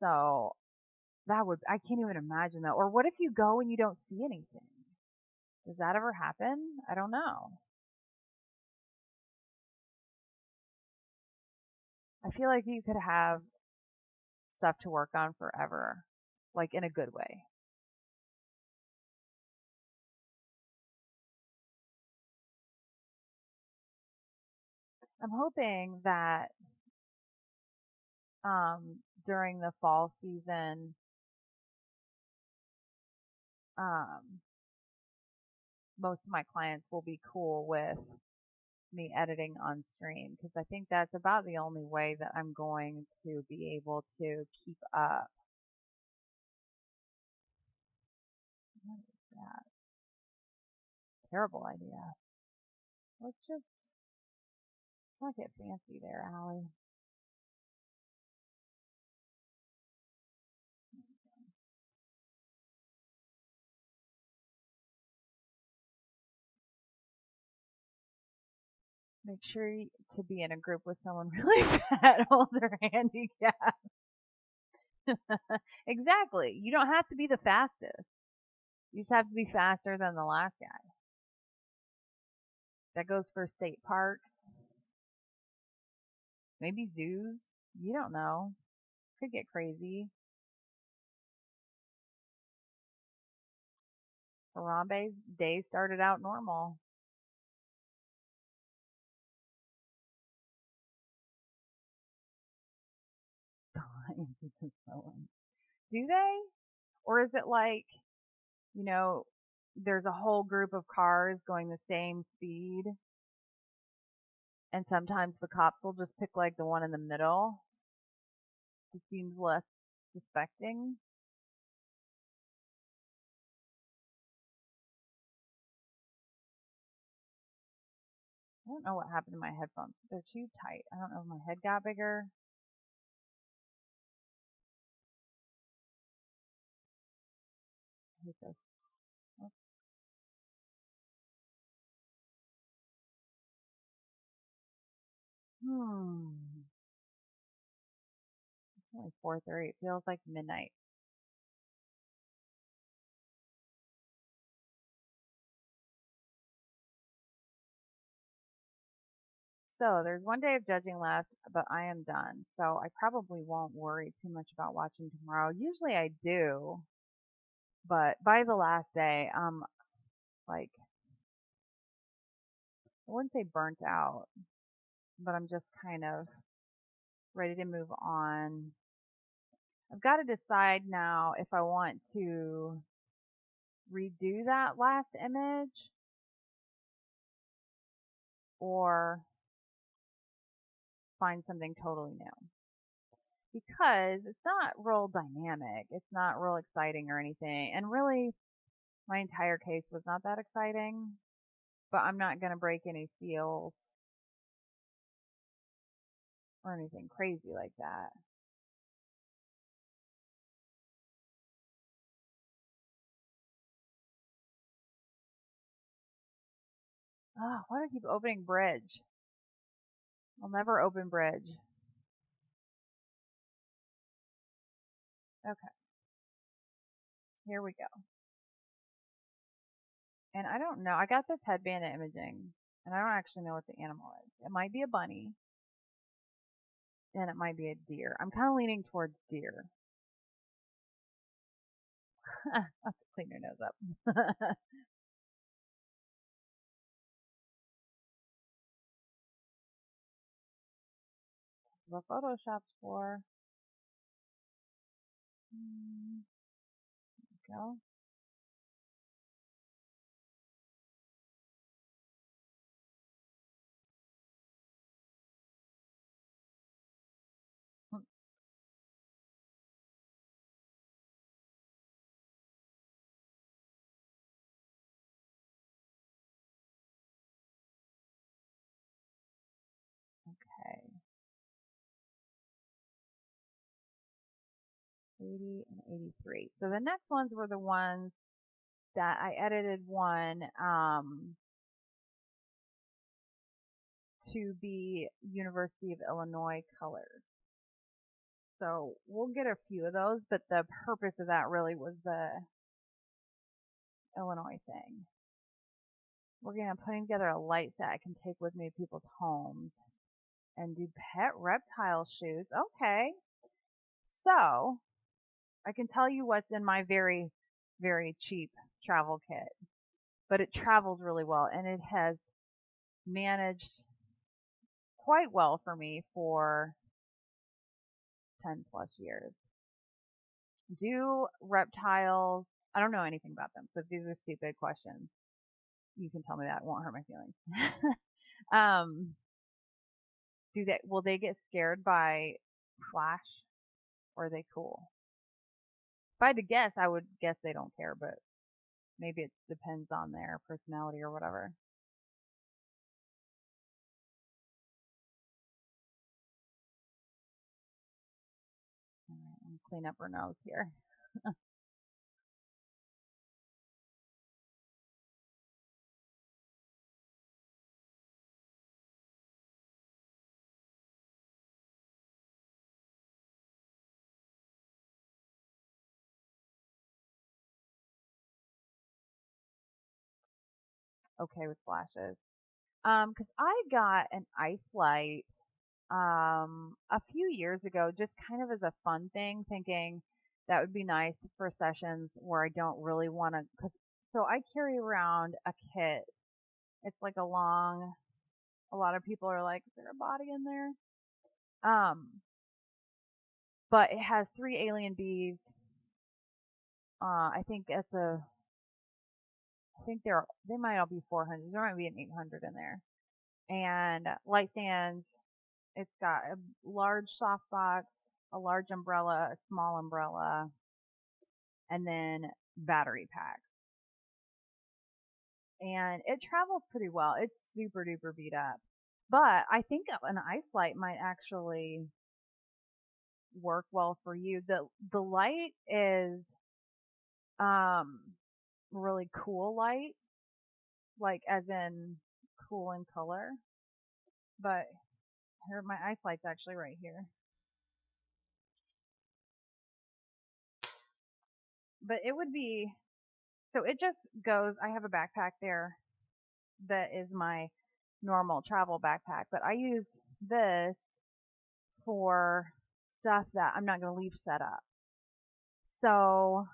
So I can't even imagine that. Or what if you go and you don't see anything? Does that ever happen? I don't know. I feel like you could have stuff to work on forever, like in a good way. I'm hoping that during the fall season, most of my clients will be cool with me editing on stream because I think that's about the only way that I'm going to be able to keep up. What is that? Terrible idea. Let's not get fancy there, Allie. Make sure to be in a group with someone really fat, older, handicapped. Exactly. You don't have to be the fastest. You just have to be faster than the last guy. That goes for state parks. Maybe zoos. You don't know. Could get crazy. Harambe's day started out normal. Do they? Or is it like, you know, there's a whole group of cars going the same speed, and sometimes the cops will just pick like the one in the middle? It seems less suspecting. I don't know what happened to my headphones. They're too tight. I don't know if my head got bigger. hate those. Oh. It's only 4:30. It feels like midnight. So there's one day of judging left, but I am done. So I probably won't worry too much about watching tomorrow. Usually I do, but by the last day, like, I wouldn't say burnt out, but I'm just kind of ready to move on. I've got to decide now if I want to redo that last image or find something totally new. Because it's not real dynamic, it's not real exciting or anything. And really, my entire case was not that exciting, but I'm not going to break any seals or anything crazy like that. Oh, why do I keep opening bridge? I'll never open bridge. Okay, here we go. And I don't know. I got this headband at Imaging, and I don't actually know what the animal is. It might be a bunny, and it might be a deer. I'm kind of leaning towards deer. I'll have to clean your nose up. That's what Photoshop's for. Go. Okay. 80 and 83. So the next ones were the ones that I edited one to be University of Illinois colors. So we'll get a few of those, but the purpose of that really was the Illinois thing. We're going to put together a light set I can take with me to people's homes and do pet reptile shoots. Okay. So I can tell you what's in my very, very cheap travel kit, but it travels really well and it has managed quite well for me for 10 plus years. Do reptiles, I don't know anything about them, so if these are stupid questions, you can tell me that. It won't hurt my feelings. um, will they get scared by flash or are they cool? If I had to guess, I would guess they don't care, but maybe it depends on their personality or whatever. All right, I'm gonna clean up her nose here. Okay with flashes. Because I got an ice light a few years ago, just kind of as a fun thing, thinking that would be nice for sessions where I don't really want to. So I carry around a kit. It's like a long. A lot of people are like, "Is there a body in there?" Um, but it has 3 alien bees. I think it's a. I think they might all be 400. There might be an 800 in there. And light stands. It's got a large softbox, a large umbrella, a small umbrella, and then battery packs. And it travels pretty well. It's super duper beat up. But I think an ice light might actually work well for you. The light is um, really cool light, like as in cool in color. But here, my ice light's actually right here. But it would be, so it just goes, I have a backpack there that is my normal travel backpack, but I use this for stuff that I'm not going to leave set up. So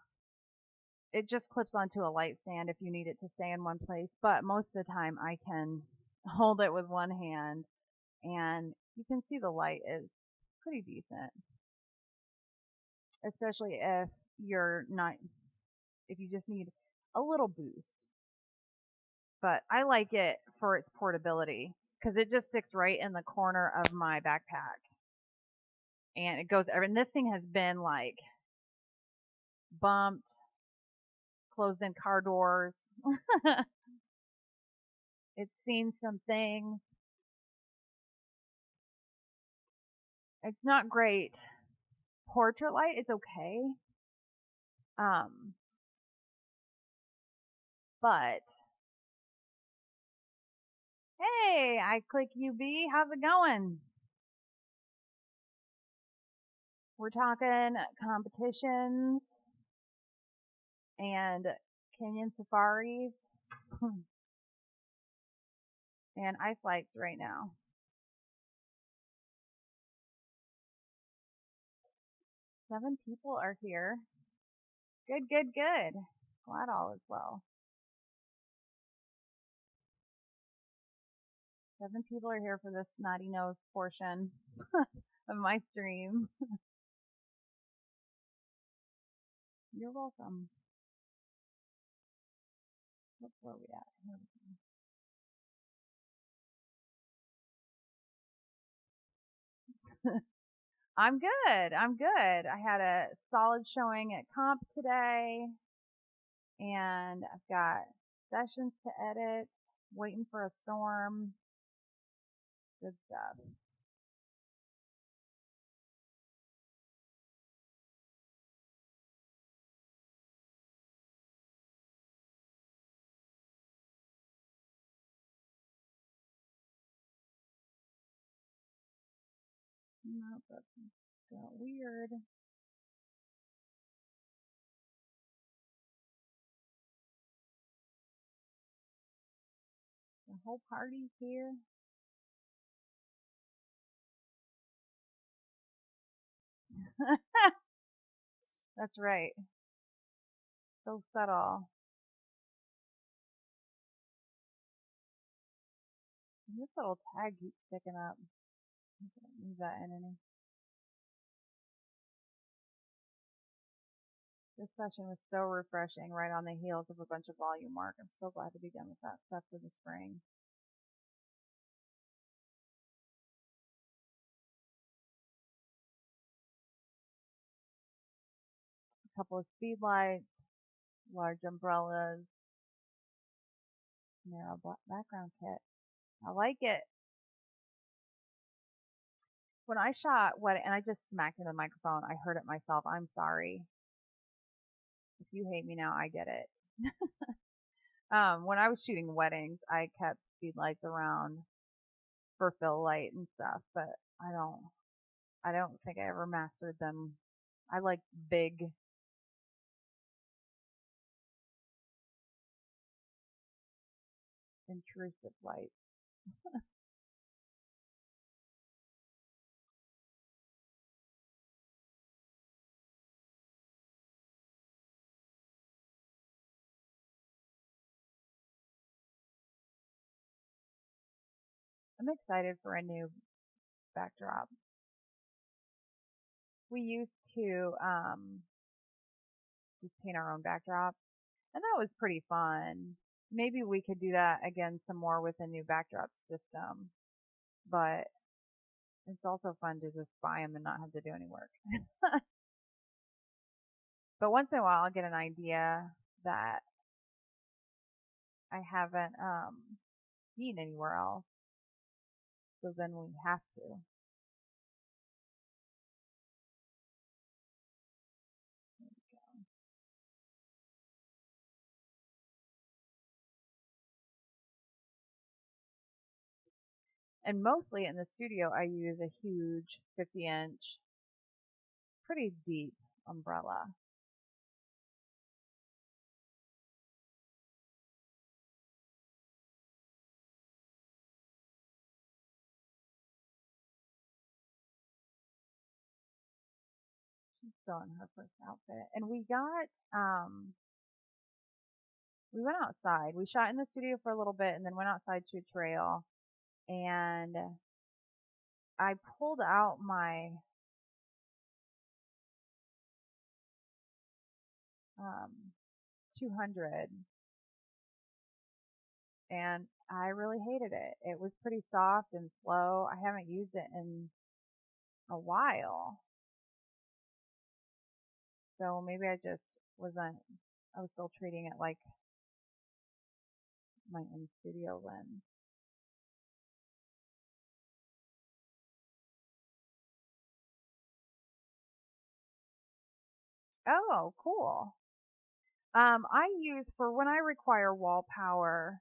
it just clips onto a light stand if you need it to stay in one place, but most of the time I can hold it with one hand and you can see the light is pretty decent, especially if you're not, if you just need a little boost. But I like it for its portability because it just sticks right in the corner of my backpack and it goes, and this thing has been like bumped, closed in car doors. It's seen some things. It's not great. Portrait light is okay. Um, but hey, I click UV. How's it going? We're talking competitions and canyon safaris and ice lights right now. 7 people are here. Good, good, good. Glad all is well. 7 people are here for this snotty nose portion of my stream. You're welcome. Where are we at? Here we go. I'm good. I'm good. I had a solid showing at comp today, and I've got sessions to edit, waiting for a storm. Good stuff. Nope, that got weird. The whole party's here. That's right. So subtle. This little tag keeps sticking up. Leave that in any. This session was so refreshing, right on the heels of a bunch of volume work. I'm so glad to be done with that stuff for the spring. A couple of speed lights, large umbrellas, narrow background kit. I like it. When I shot what, and I just smacked into the microphone, I heard it myself. I'm sorry. If you hate me now, I get it. When I was shooting weddings, I kept speed lights around for fill light and stuff, but I don't think I ever mastered them. I like big, intrusive lights. I'm excited for a new backdrop. We used to just paint our own backdrops, and that was pretty fun. Maybe we could do that again some more with a new backdrop system, but it's also fun to just buy them and not have to do any work. But once in a while, I'll get an idea that I haven't seen anywhere else, so then we have to. And mostly in the studio, I use a huge 50-inch, pretty deep umbrella. She's still in her first outfit. And we went outside. We shot in the studio for a little bit and then went outside to a trail. And I pulled out my 200 and I really hated it. It was pretty soft and slow. I haven't used it in a while. So maybe I was still treating it like my in-studio lens. Oh, cool. I use for when I require wall power,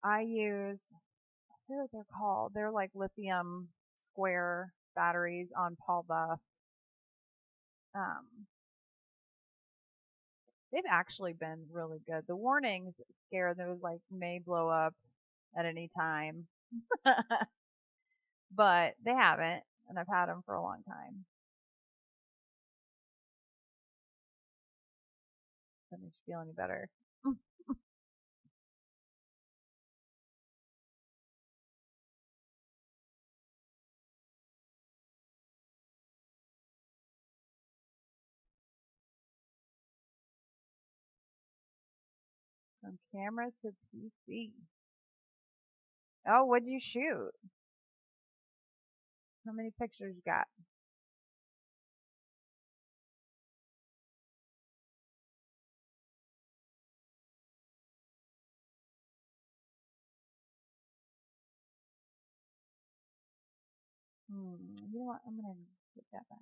I use, I forget what they're called. They're like lithium square batteries on Paul Buff. Um, they've actually been really good. The warnings scare those like may blow up at any time, but they haven't, and I've had them for a long time. That makes you feel any better. From camera to PC. Oh, what'd you shoot? How many pictures you got? You know what? I'm gonna get that back.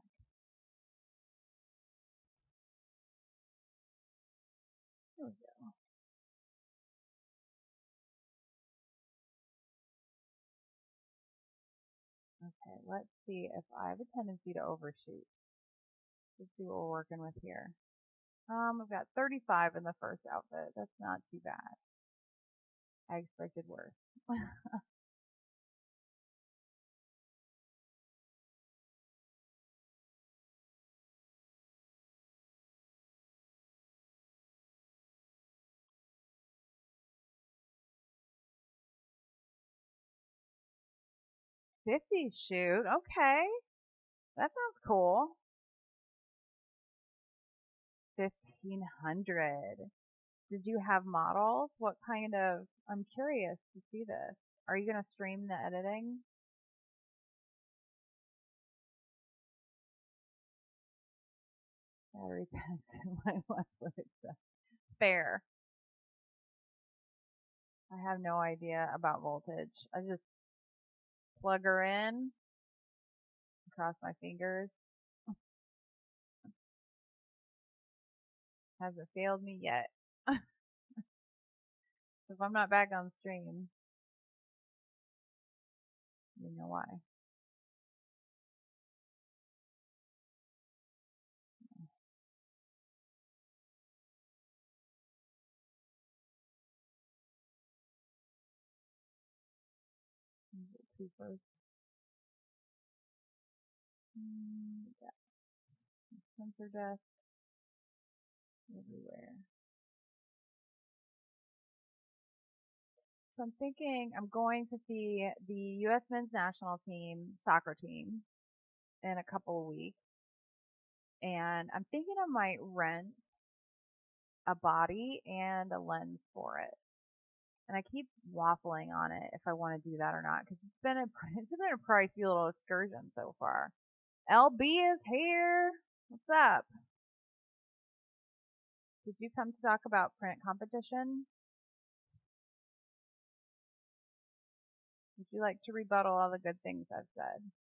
Here we go. Okay, let's see if I have a tendency to overshoot. Let's see what we're working with here. We've got 35 in the first outfit. That's not too bad. I expected worse. 50 shoot. Okay. That sounds cool. 1500. Did you have models? What kind of, I'm curious to see this. Are you going to stream the editing? Battery packs in my left. Fair. I have no idea about voltage. I just plug her in, cross my fingers. Hasn't failed me yet. If I'm not back on stream, you know why. Two first. Got sensor desk everywhere. So I'm thinking I'm going to see the U.S. men's national team soccer team in a couple of weeks, and I'm thinking I might rent a body and a lens for it. And I keep waffling on it if I want to do that or not because it's been a pricey little excursion so far. LB is here. What's up? Did you come to talk about print competition? Would you like to rebuttal all the good things I've said?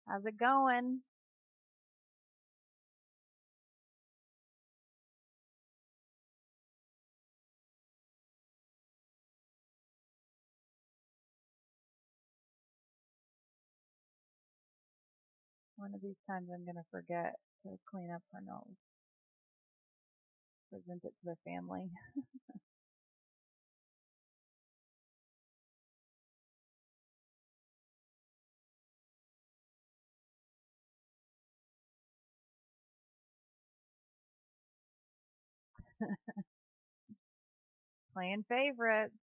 How's it going? One of these times I'm going to forget to clean up her nose. Present it to the family. Playing favorites.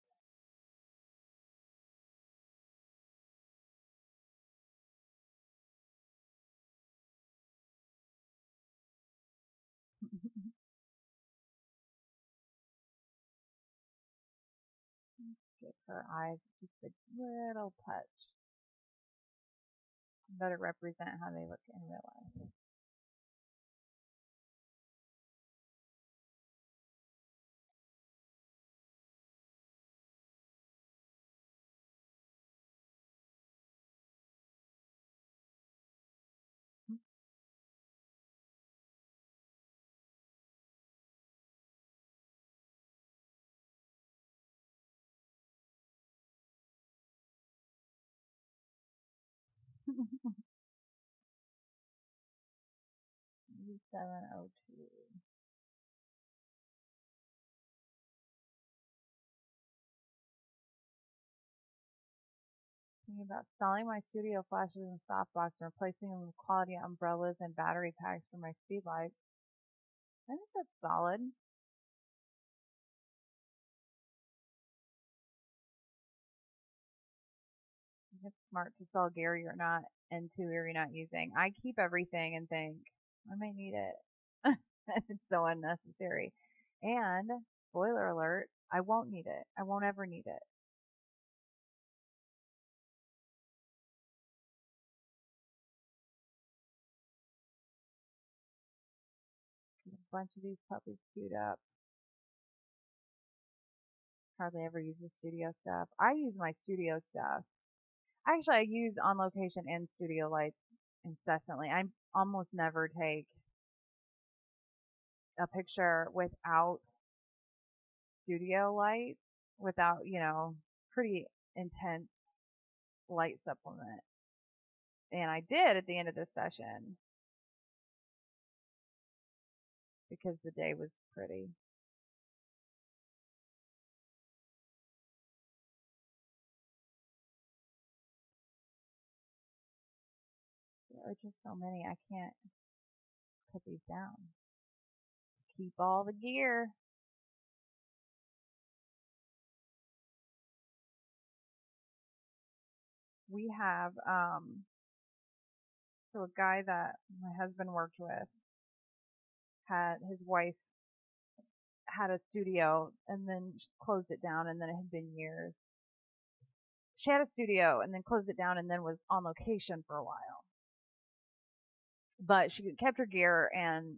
Give her eyes just a little touch. Better represent how they look in real life. E702. Thinking about selling my studio flashes and softbox and replacing them with quality umbrellas and battery packs for my speed lights. I think that's solid. It's smart to sell gear you're not into or you're not using. I keep everything and think I might need it. It's so unnecessary. And spoiler alert, I won't need it. I won't ever need it. A bunch of these puppies queued up. Hardly ever use the studio stuff. I use my studio stuff. Actually, I use on location and studio lights incessantly. I almost never take a picture without studio lights, without, pretty intense light supplement. And I did at the end of this session because the day was pretty. There are just so many. I can't cut these down. Keep all the gear. We have so a guy that my husband worked with had his wife had a studio and then closed it down, and then it had been years. She had a studio and then closed it down and then was on location for a while. But she kept her gear and,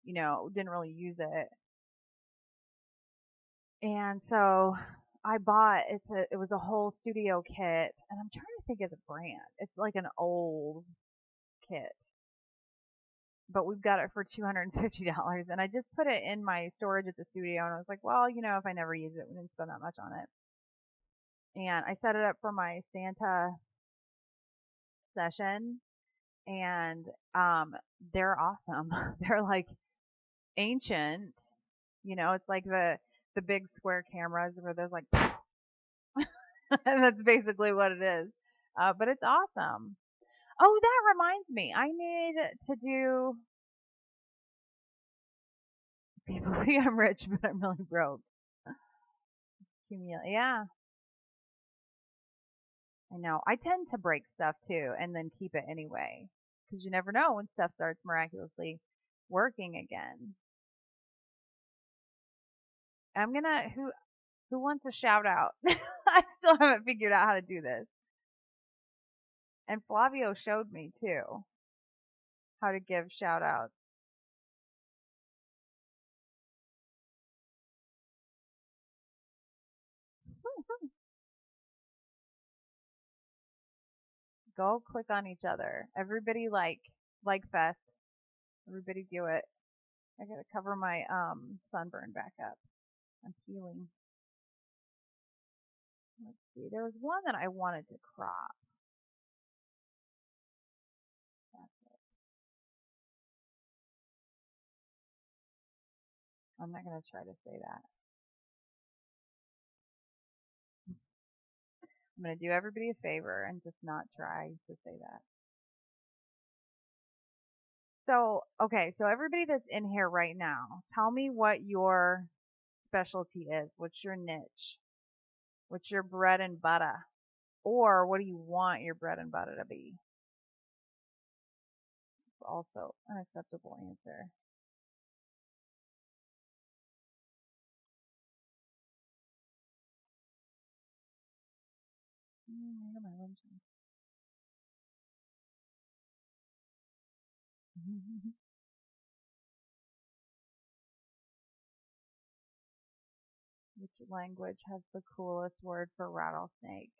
didn't really use it. And so I bought it was a whole studio kit, and I'm trying to think of the brand. It's like an old kit. But we've got it for $250, and I just put it in my storage at the studio, and I was like, well, if I never use it, we didn't spend that much on it. And I set it up for my Santa session, and they're awesome. They're like ancient, it's like the big square cameras where there's like that's basically what it is. But it's awesome. Oh, that reminds me, I need to do people think I'm rich, but I'm really broke. Yeah, I know. I tend to break stuff too and then keep it anyway because you never know when stuff starts miraculously working again. I'm gonna who wants a shout out? I still haven't figured out how to do this. And Flavio showed me too how to give shout outs. Go click on each other. Everybody like fest. Everybody do it. I gotta cover my sunburn back up. I'm healing. Let's see. There was one that I wanted to crop. That's it. I'm not going to try to say that. I'm going to do everybody a favor and just not try to say that. So, okay, so everybody that's in here right now, tell me what your specialty is. What's your niche? What's your bread and butter? Or what do you want your bread and butter to be? It's also an acceptable answer. I got my lunch on. Which language has the coolest word for rattlesnake?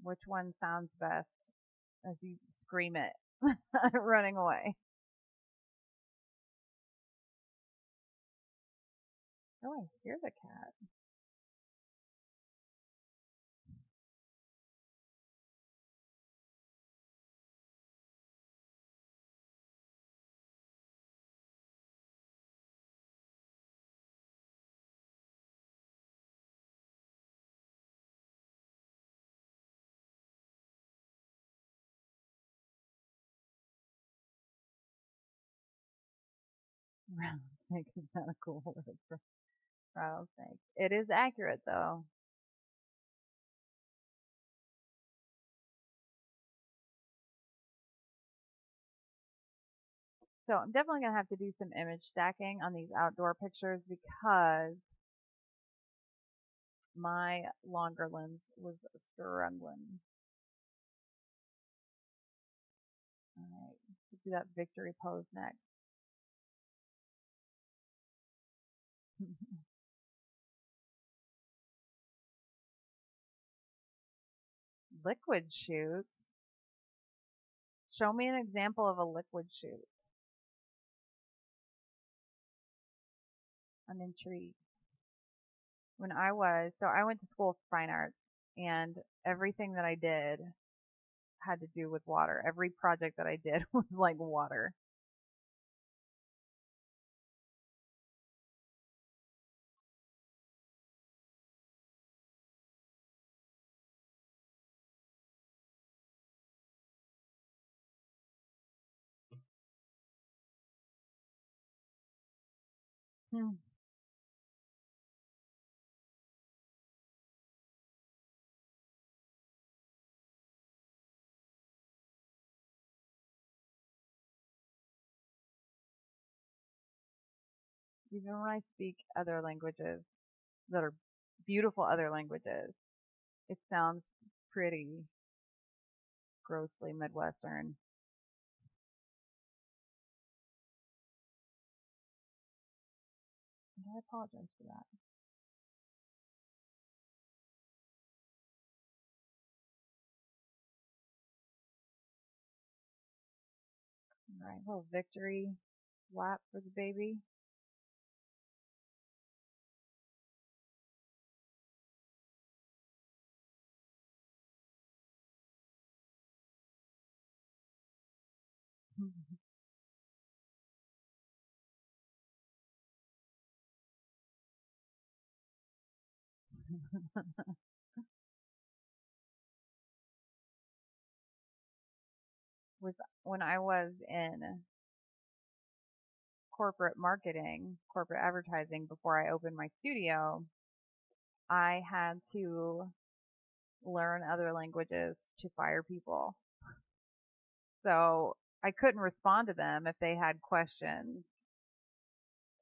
Which one sounds best as you scream it running away? Oh, I hear the cat. Rattlesnake is not a cool word for rattlesnake. It is accurate though. So I'm definitely going to have to do some image stacking on these outdoor pictures because my longer lens was struggling. All right, let's do that victory pose next. Liquid shoots? Show me an example of a liquid shoot. I'm intrigued. I went to school for fine arts, and everything that I did had to do with water. Every project that I did was like water. Hmm. Even when I speak other languages that are beautiful other languages, it sounds pretty grossly Midwestern. And I apologize for that. All right, little victory lap for the baby. Was when I was in corporate marketing, corporate advertising before I opened my studio, I had to learn other languages to fire people. So I couldn't respond to them if they had questions.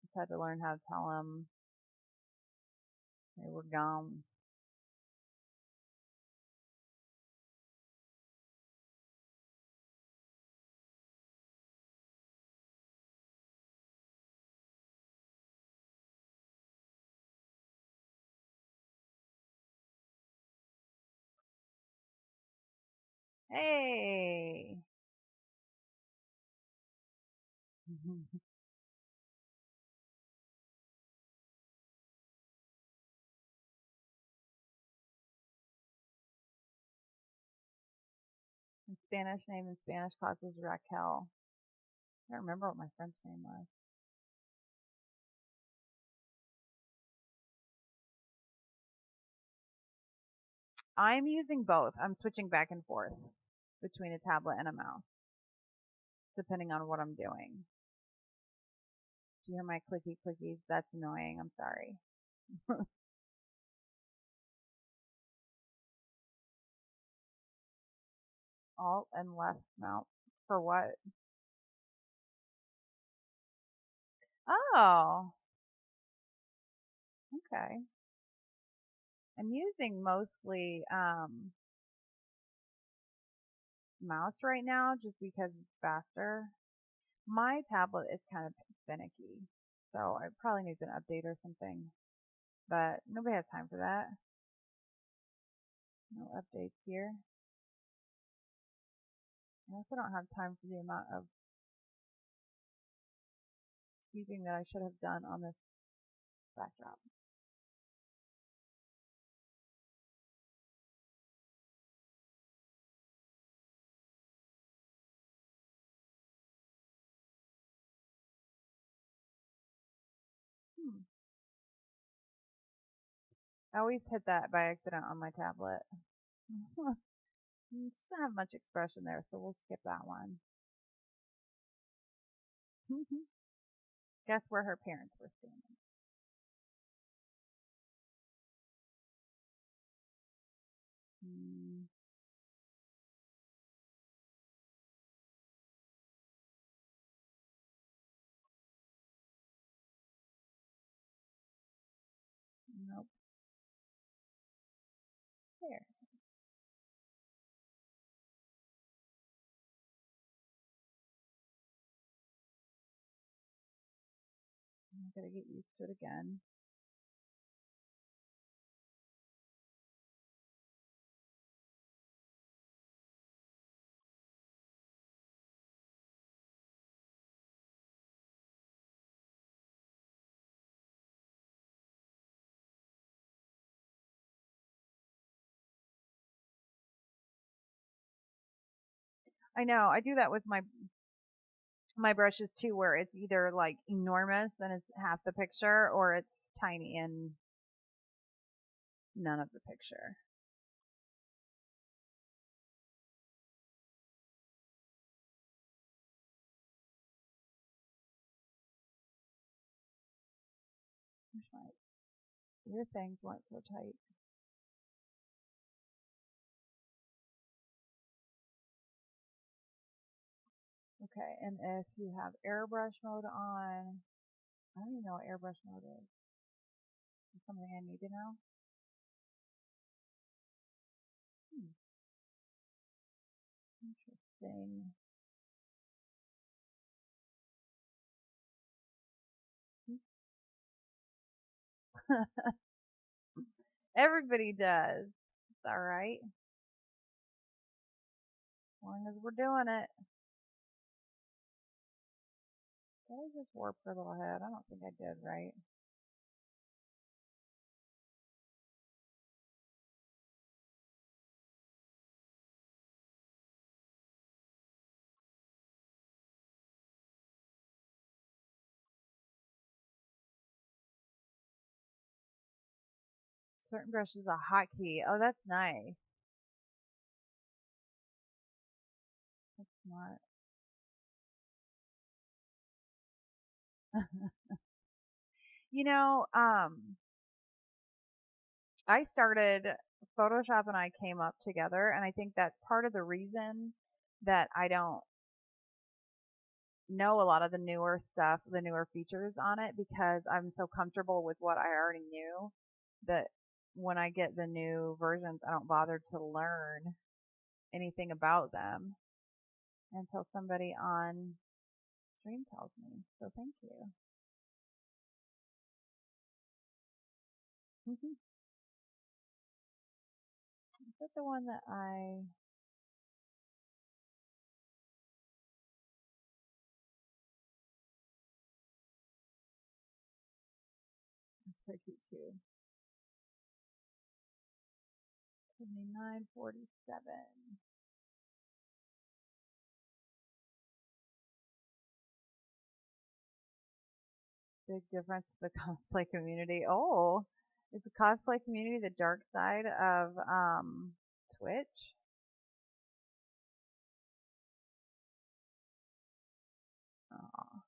Just had to learn how to tell them they were gone. Hey. Spanish name in Spanish class was Raquel. I don't remember what my French name was. I'm using both. I'm switching back and forth between a tablet and a mouse, depending on what I'm doing. Do you hear my clicky clickies? That's annoying. I'm sorry. Alt and left mouse. For what? Oh, okay. I'm using mostly mouse right now just because it's faster. My tablet is kind of finicky, so I probably need an update or something. But nobody has time for that. No updates here. I also don't have time for the amount of sweeping that I should have done on this backdrop. Hmm. I always hit that by accident on my tablet. It doesn't have much expression there, so we'll skip that one. Guess where her parents were standing. Hmm. Nope. There. I'm gonna get used to it again. I know. I do that with my brushes too, where it's either like enormous and it's half the picture, or it's tiny and none of the picture. Wish my ear things weren't so tight. Okay, and if you have airbrush mode on, I don't even know what airbrush mode is. Is something I need to know? Hmm, interesting. Everybody does. It's all right. As long as we're doing it. Did I just warp her little head? I don't think I did, right? Certain brushes a hotkey. Oh, that's nice. That's smart. You know, I started Photoshop and I came up together, and I think that's part of the reason that I don't know a lot of the newer stuff, the newer features on it, because I'm so comfortable with what I already knew that when I get the new versions, I don't bother to learn anything about them until somebody on stream tells me. So thank you. Is that the one that that's pretty cute too. 7947. Big difference with the cosplay community. Oh, is the cosplay community the dark side of Twitch? Oh,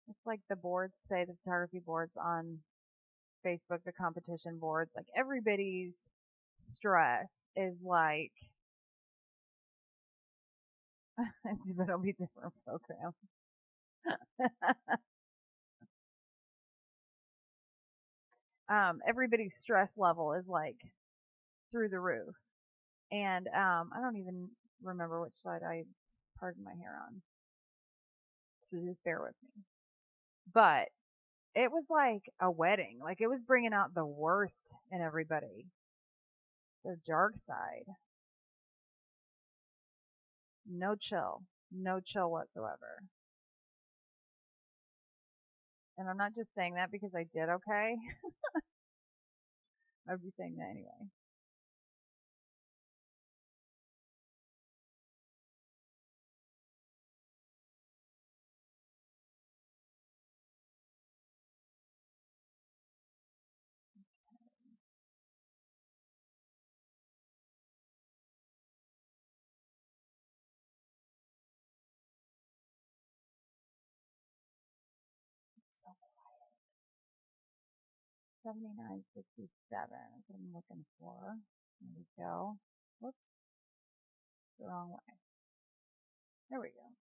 it's like the boards say, the photography boards on Facebook, the competition boards, like everybody's stress is like, but it'll be different programs. Everybody's stress level is like through the roof. And I don't even remember which side I parted my hair on, so just bear with me. But it was like a wedding. Like it was bringing out the worst in everybody. The dark side, no chill whatsoever. And I'm not just saying that because I did okay. I'd be saying that anyway. 79.67 is what I'm looking for. There we go. Whoops, the wrong way. There we go.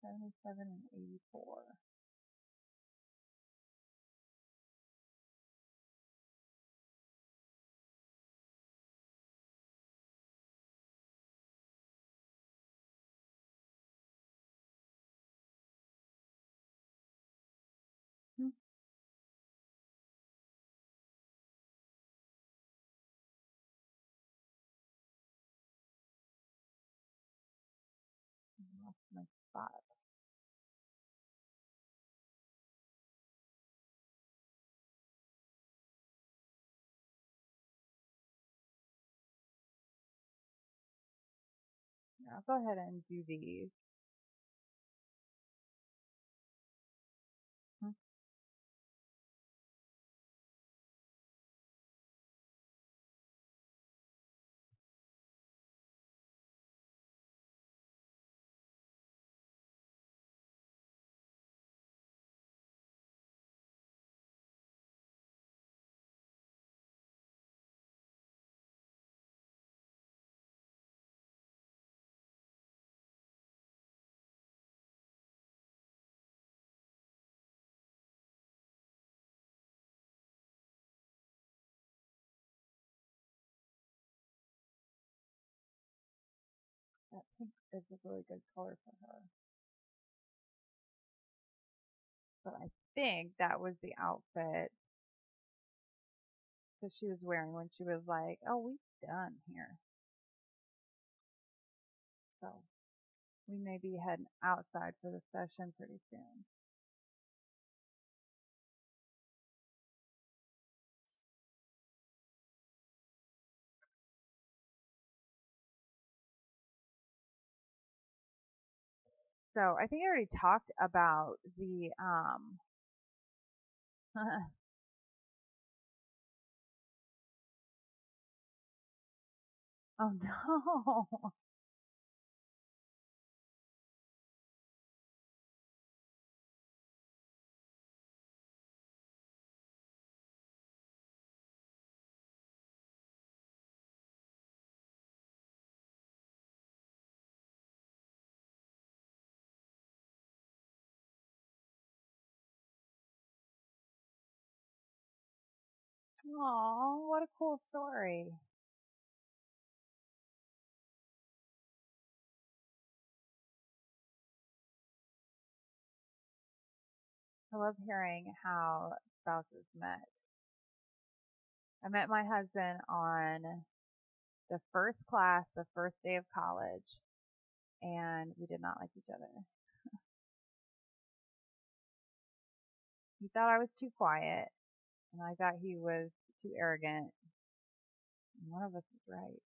$77 and $84. Hmm. I lost my spot. I'll go ahead and do these. Hmm. That pink is a really good color for her. But I think that was the outfit that she was wearing when she was like, "Oh, we're done here." So we may be heading outside for the session pretty soon. So I think I already talked about the oh no. Oh, what a cool story. I love hearing how spouses met. I met my husband on the first class, the first day of college. and we did not like each other. He thought I was too quiet, and I thought he was too arrogant. One of us is right.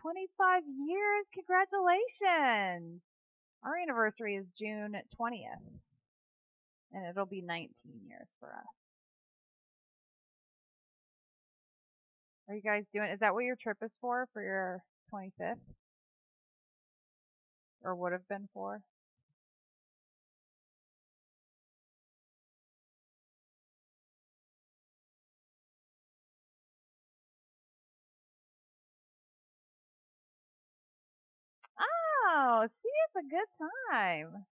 25 years! Congratulations! Our anniversary is June 20th, and it'll be 19 years for us. Are you guys doing, is that what your trip is for your 25th? Or would have been for? Oh, see, it's a good time.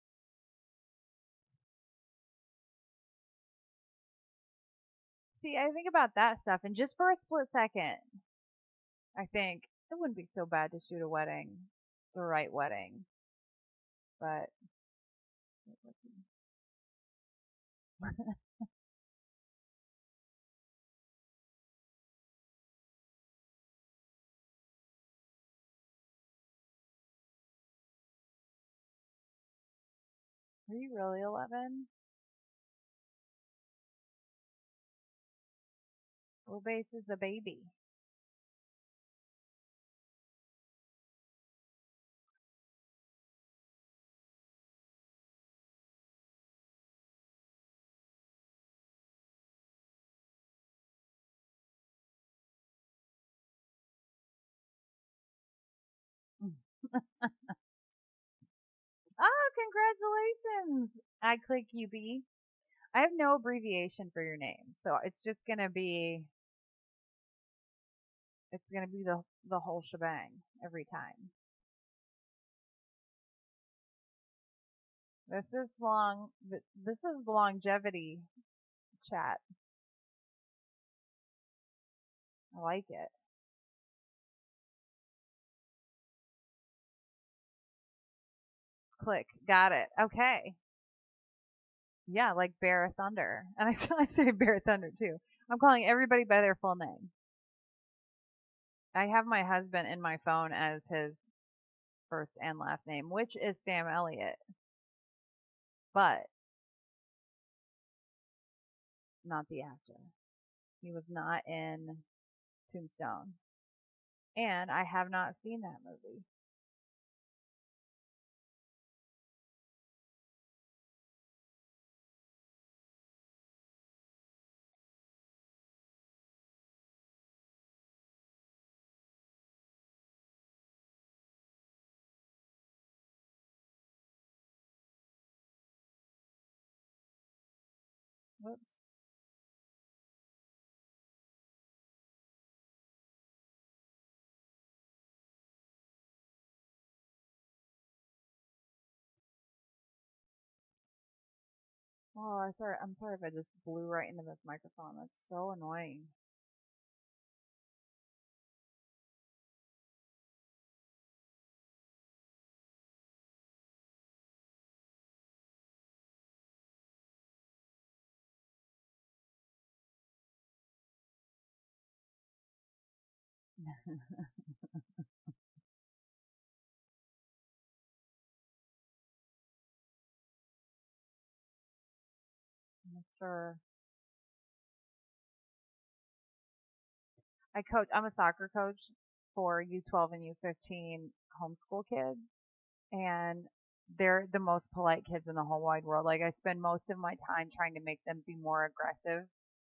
See, I think about that stuff, and just for a split second, I think it wouldn't be so bad to shoot a wedding, the right wedding. But are you really 11? Wheelbase is a baby. Oh, congratulations! I click UB. I have no abbreviation for your name, so it's gonna be the whole shebang every time. This is long. This is longevity chat. I like it. Click. Got it. Okay. Yeah, like Bear Thunder. And I say Bear Thunder too. I'm calling everybody by their full name. I have my husband in my phone as his first and last name, which is Sam Elliott, but not the actor. He was not in Tombstone. And I have not seen that movie. Whoops. Oh, I'm sorry if I just blew right into this microphone. That's so annoying. Mr. I'm a soccer coach for U12 and U15 homeschool kids, and they're the most polite kids in the whole wide world. Like, I spend most of my time trying to make them be more aggressive,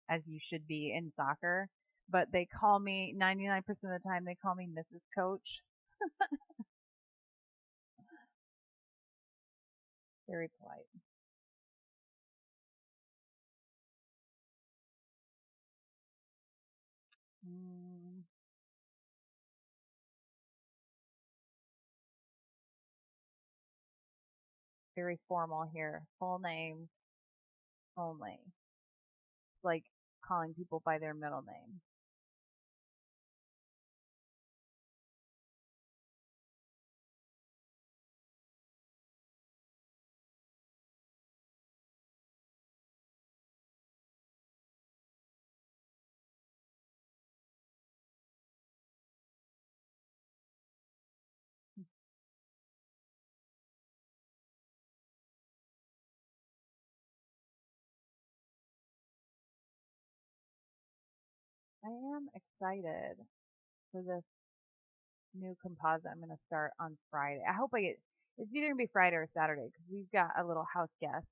as you should be in soccer. But they call me 99% of the time. They call me Mrs. Coach. Very polite. Mm, very formal here. Full name. only. It's like calling people by their middle name. I am excited for this new composite I'm going to start on Friday. I hope I get it's either going to be Friday or Saturday because we've got a little house guest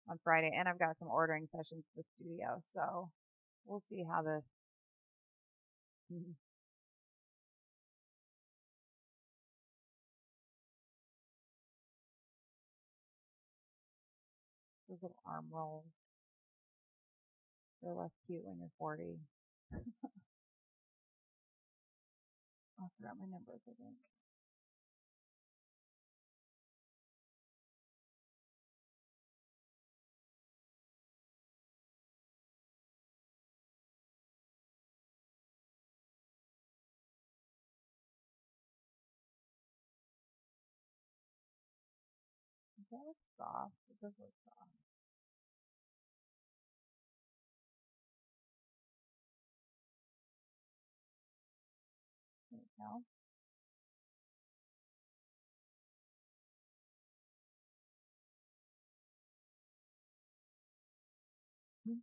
on Friday and I've got some ordering sessions at the studio. So we'll see how this. Those little arm rolls. They're less cute when you're 40. I forgot my numbers, I think. That looks soft. It does look soft. There we go. Hmm.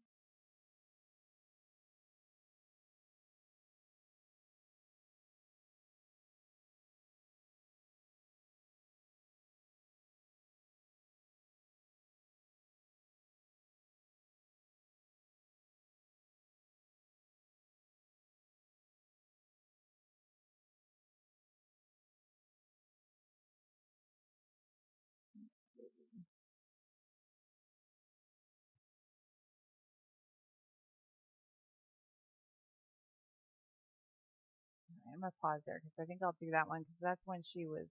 I'm gonna pause there because I think I'll do that one because that's when she was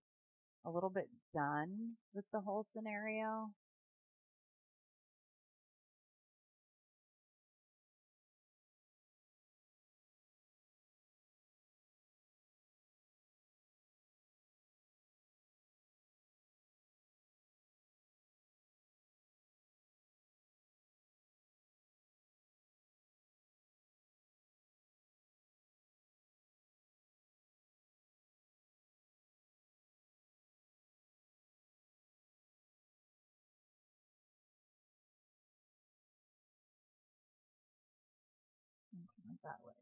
a little bit done with the whole scenario. Like that way.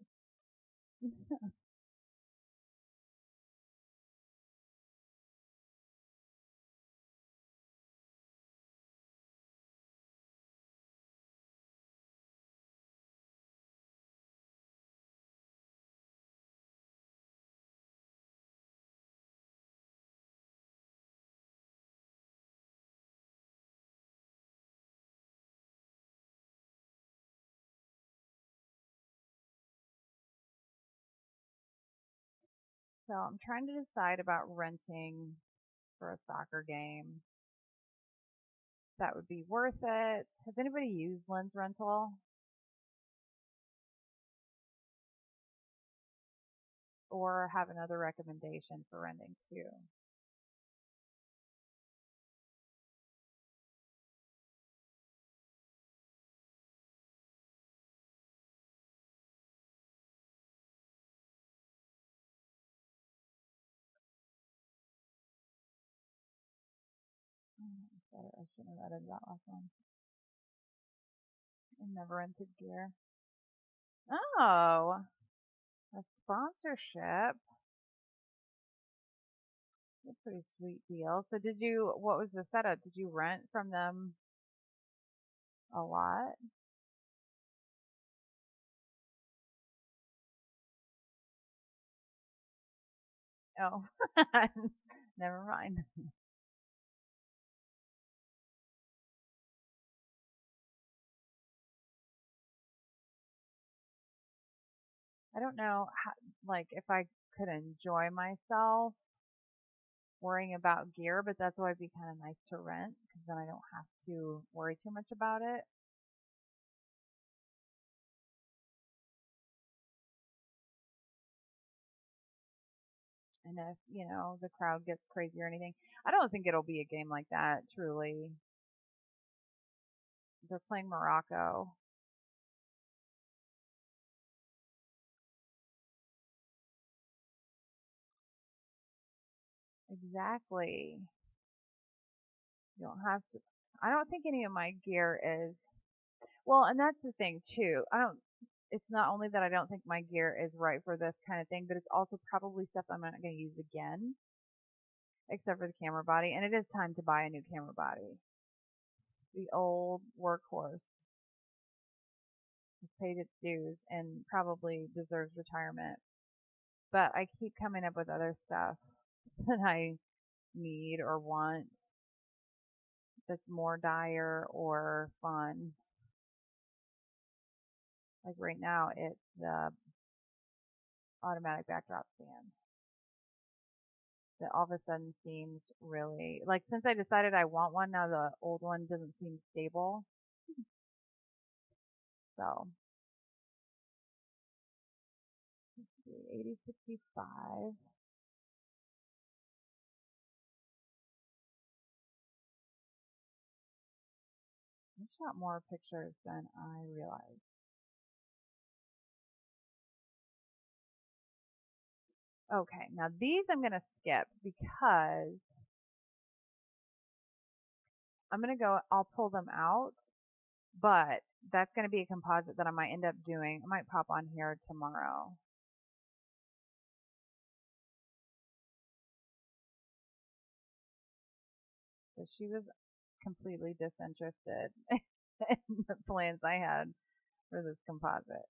So I'm trying to decide about renting for a soccer game. That would be worth it. Has anybody used Lens Rental or have another recommendation for renting too? Sorry, I shouldn't have added that last one. I never rented gear. Oh, a sponsorship. That's a pretty sweet deal. So what was the setup? Did you rent from them a lot? Oh, never mind. I don't know how, like if I could enjoy myself worrying about gear, but that's why it'd be kind of nice to rent because then I don't have to worry too much about it. And if, the crowd gets crazy or anything, I don't think it'll be a game like that, truly. They're playing Morocco. Exactly. You don't have to. I don't think any of my gear is. Well, and that's the thing too. I don't. It's not only that I don't think my gear is right for this kind of thing, but it's also probably stuff I'm not going to use again, except for the camera body. And it is time to buy a new camera body. The old workhorse has paid its dues and probably deserves retirement. But I keep coming up with other stuff that I need or want that's more dire or fun. Like right now, it's the automatic backdrop stand that all of a sudden seems really like since I decided I want one now, the old one doesn't seem stable. So let's see, 8065. I shot more pictures than I realized. Okay, now these I'm going to skip because I'm going to go, I'll pull them out, but that's going to be a composite that I might end up doing. I might pop on here tomorrow. So she was completely disinterested in the plans I had for this composite.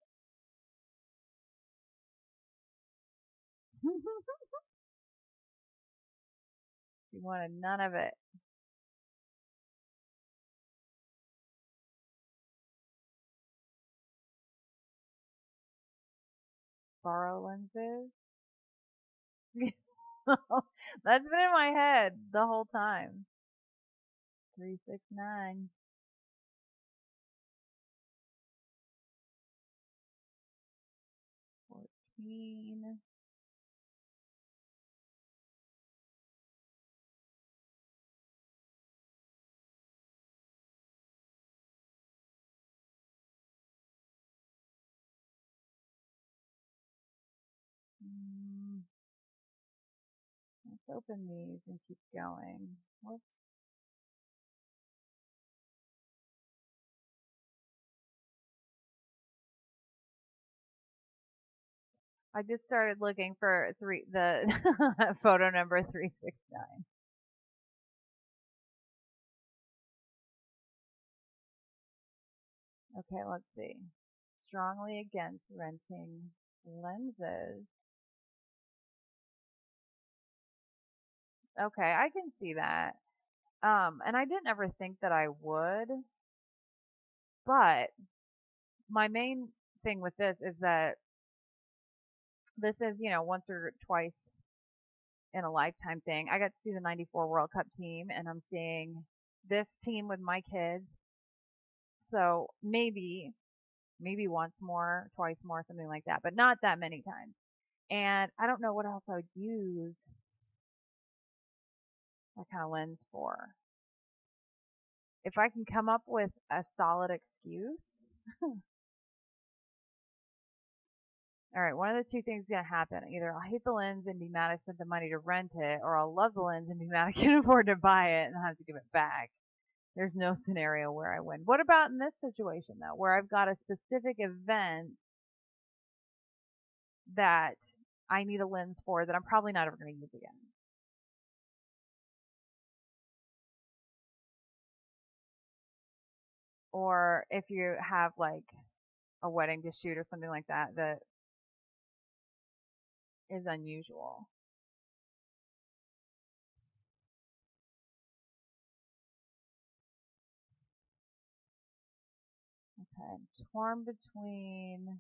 She wanted none of it. Borrow lenses. That's been in my head the whole time. 369. 14. Let's open these and keep going. Whoops. I just started looking for the photo number 369. Okay, let's see. Strongly against renting lenses. Okay, I can see that. And I didn't ever think that I would, but my main thing with this is that this is, once or twice in a lifetime thing. I got to see the 94 World Cup team and I'm seeing this team with my kids. So maybe once more, twice more, something like that, but not that many times. And I don't know what else I would use that kind of lens for. If I can come up with a solid excuse. All right, one of the two things is going to happen. Either I'll hate the lens and be mad I spent the money to rent it, or I'll love the lens and be mad I can't afford to buy it and have to give it back. There's no scenario where I win. What about in this situation, though, where I've got a specific event that I need a lens for that I'm probably not ever going to use again? Or if you have like a wedding to shoot or something like that that is unusual. Okay, I'm torn between.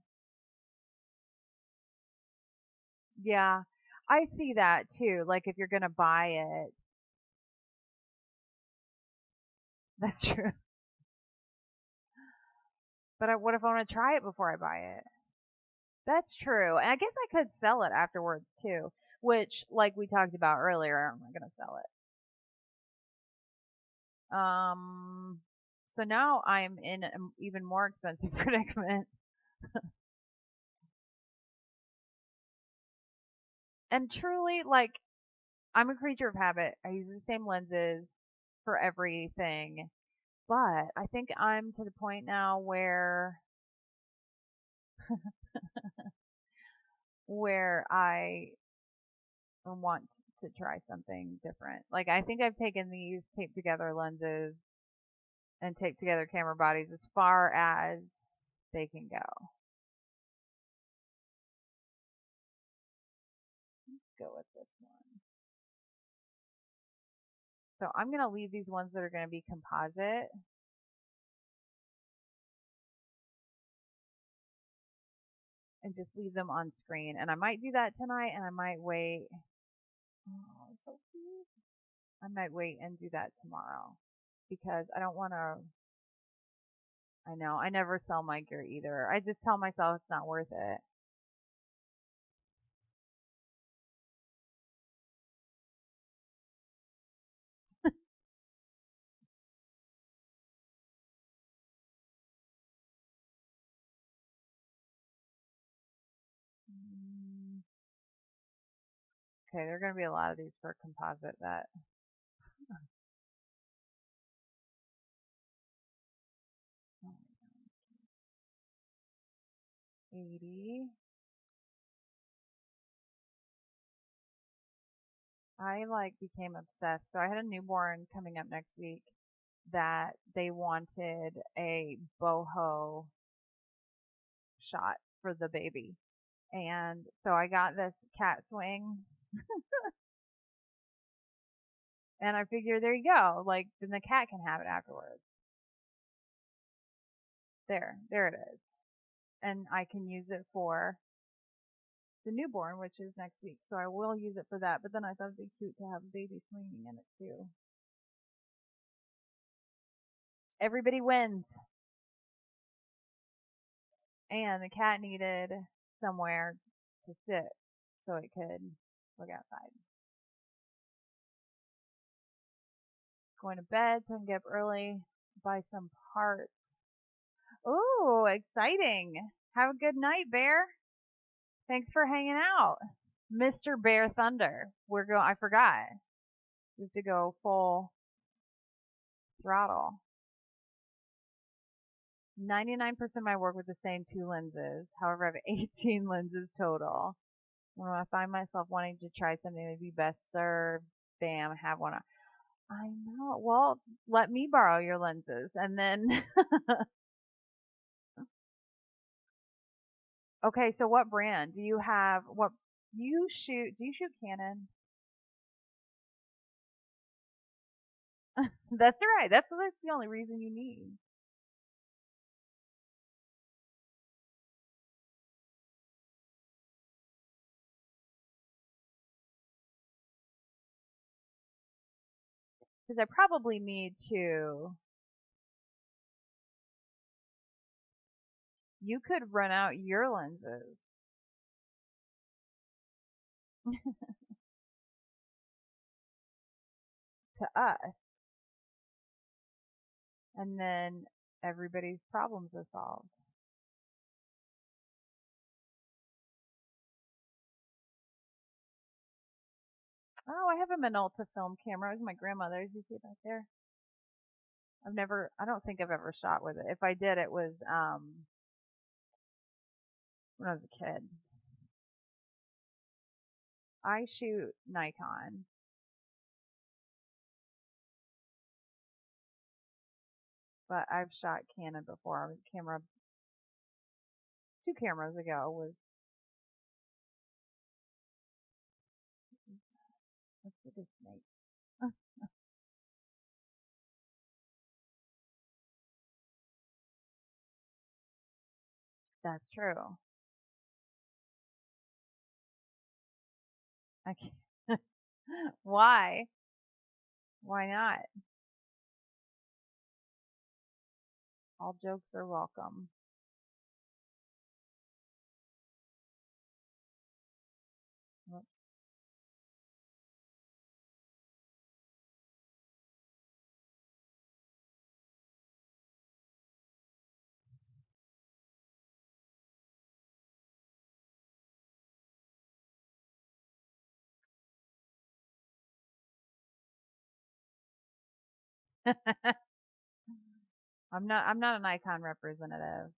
Yeah, I see that too. Like if you're going to buy it, that's true. But what if I want to try it before I buy it? That's true. And I guess I could sell it afterwards too. which, like we talked about earlier, I'm not going to sell it. So now I'm in an even more expensive predicament. And truly, like, I'm a creature of habit. I use the same lenses for everything. But I think I'm to the point now where I want to try something different. Like, I think I've taken these taped together lenses and taped together camera bodies as far as they can go. Let's go with this one. So I'm going to leave these ones that are going to be composite. And just leave them on screen. And I might do that tonight, and I might wait. Oh, so cute. I might wait and do that tomorrow because I don't want to. I know I never sell my gear either. I just tell myself it's not worth it. Mm, okay, there are going to be a lot of these for composite that. Oh, 80. I like became obsessed. So I had a newborn coming up next week that they wanted a boho shot for the baby. And so I got this cat swing and I figured there you go. Like then the cat can have it afterwards. There it is. And I can use it for the newborn, which is next week. So I will use it for that. But then I thought it'd be cute to have a baby swinging in it too. Everybody wins. And the cat needed somewhere to sit so it could look outside. Going to bed so I can get up early, buy some parts. Ooh, exciting. Have a good night, Bear. Thanks for hanging out. Mr. Bear Thunder. I forgot. We have to go full throttle. 99% of my work with the same 2 lenses. However, I have 18 lenses total. When I find myself wanting to try something that would be best served, bam, have one. I know. Well, let me borrow your lenses and then. Okay, so what brand do you have? What you shoot? Do you shoot Canon? That's right. That's the only reason you need. Because I probably need to. You could run out your lenses to us, and then everybody's problems are solved. Oh, I have a Minolta film camera. It was my grandmother's. You see it back there? I don't think I've ever shot with it. If I did, it was when I was a kid. I shoot Nikon. But I've shot Canon before. Camera 2 cameras ago was let's look at snake. That's true. I can't. Why? Why not? All jokes are welcome. Whoops. I'm not a Nikon representative.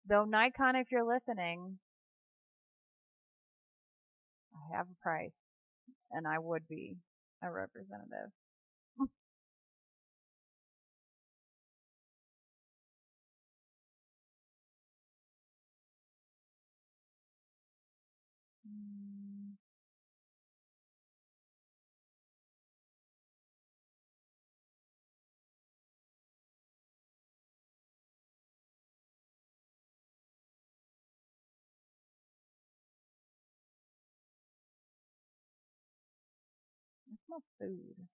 Though Nikon, if you're listening, I have a price and I would be a representative. Mm, it smells food.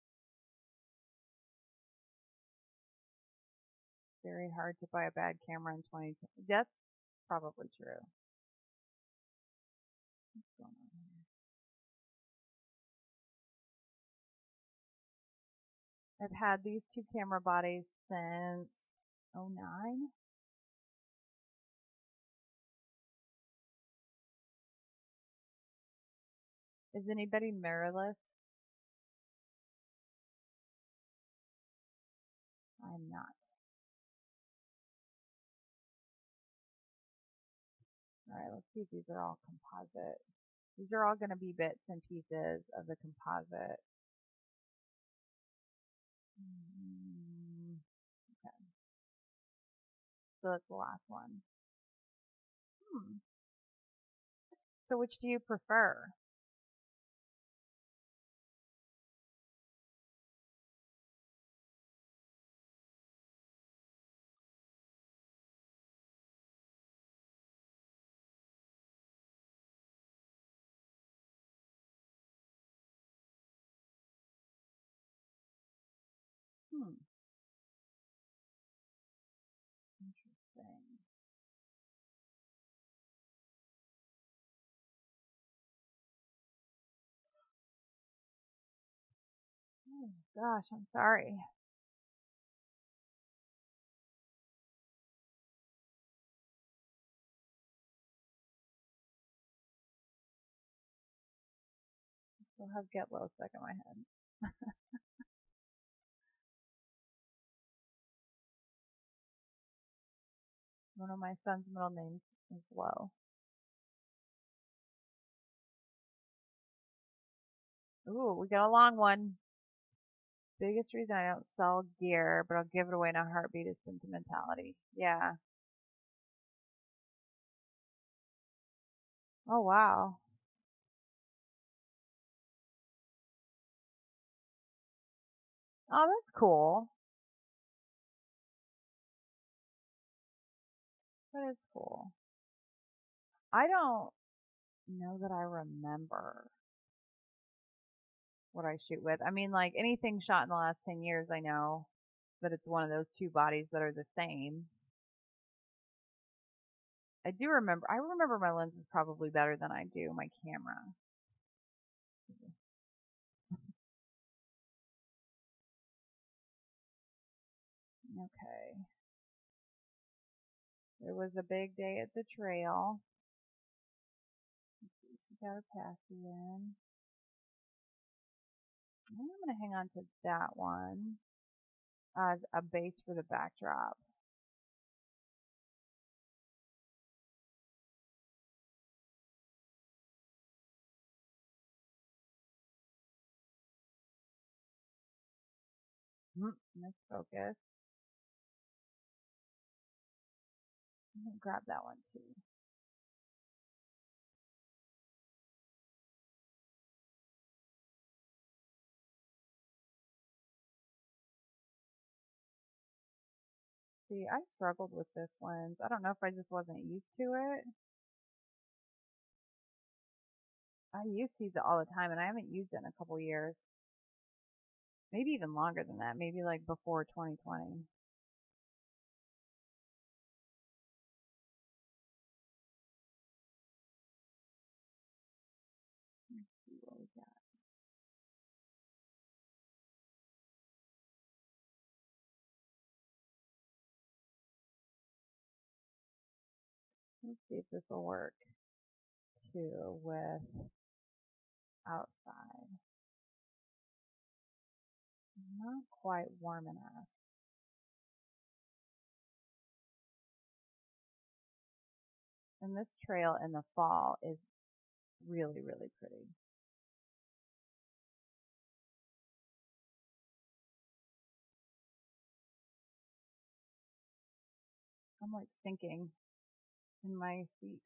Very hard to buy a bad camera in 2020. That's probably true. What's going on here? I've had these two camera bodies since '09. Is anybody mirrorless? I'm not. All right, let's see if these are all composite. These are all going to be bits and pieces of the composite. Okay, so that's the last one. Hmm. So which do you prefer? Hmm. Interesting. Oh gosh, I'm sorry. Still have Get Low stuck in my head. One of my son's middle names is Low. Ooh, we got a long one. Biggest reason I don't sell gear, but I'll give it away in a heartbeat is sentimentality. Yeah. Oh wow. Oh, that's cool. That is cool. I don't know that I remember what I shoot with. I mean, like anything shot in the last 10 years, I know that it's one of those two bodies that are the same. I remember my lens is probably better than I do my camera. Okay. It was a big day at the trail. She got her passy in. I'm going to hang on to that one as a base for the backdrop. Let's focus. I'm going to grab that one too. See, I struggled with this lens. I don't know if I just wasn't used to it. I used to use it all the time, and I haven't used it in a couple years. Maybe even longer than that. Maybe like before 2020. Let's see what we got. Let's see if this will work too with outside. Not quite warm enough. And this trail in the fall is really, really pretty. I'm like sinking in my seat.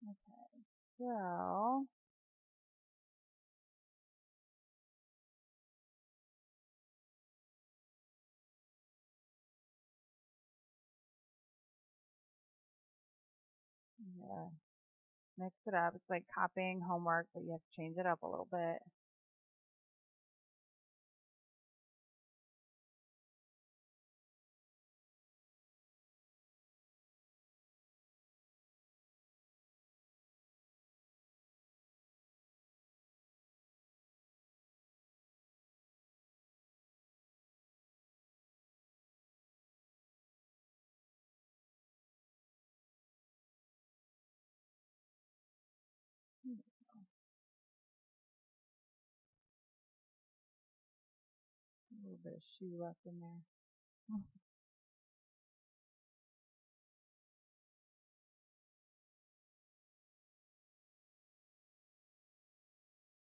Okay, so yeah, mix it up. It's like copying homework, but you have to change it up a little bit. Hmm, a little bit of shoe left in there.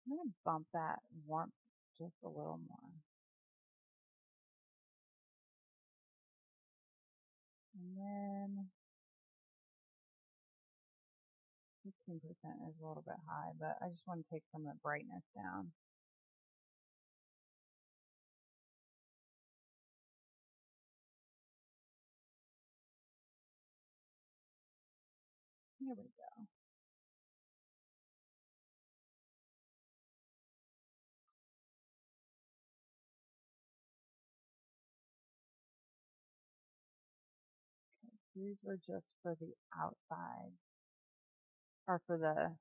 I'm gonna bump that warmth just a little more. And then 15% is a little bit high, but I just want to take some of the brightness down. Here we go. These were just for the outside, or for the,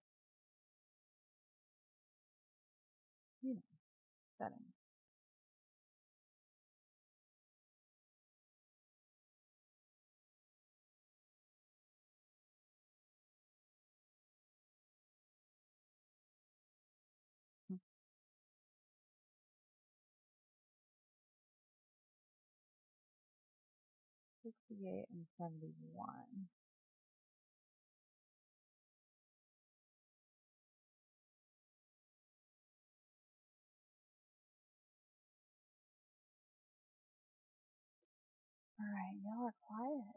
you know, setting. Hmm, 68 and 71. All right, y'all are quiet.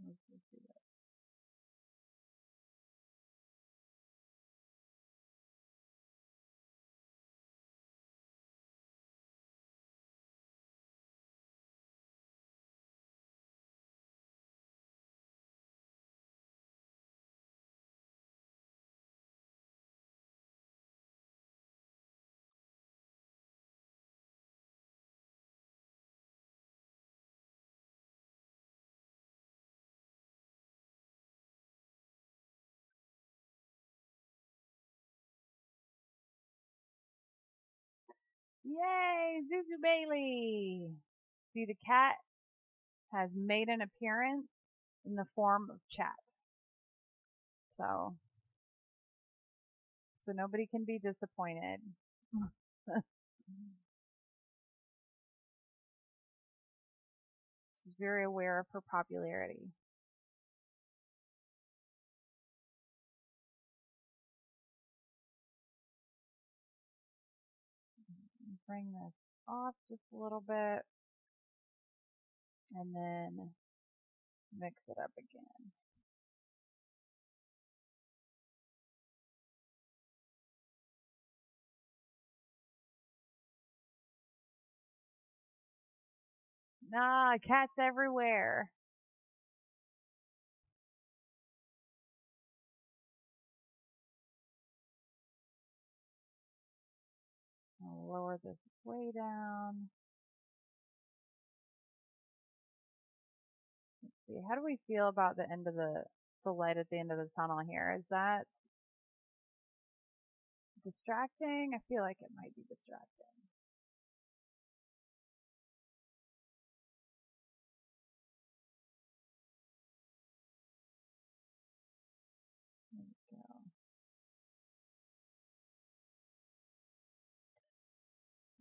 Let's just see that. Yay, Zuzu Bailey! See, the cat has made an appearance in the form of chat. So nobody can be disappointed. She's very aware of her popularity. Bring this off just a little bit and then mix it up again. Nah, cats everywhere. lower this way down. Let's see. How do we feel about the end of the light at the end of the tunnel here? Is that distracting? I feel like it might be distracting. There we go.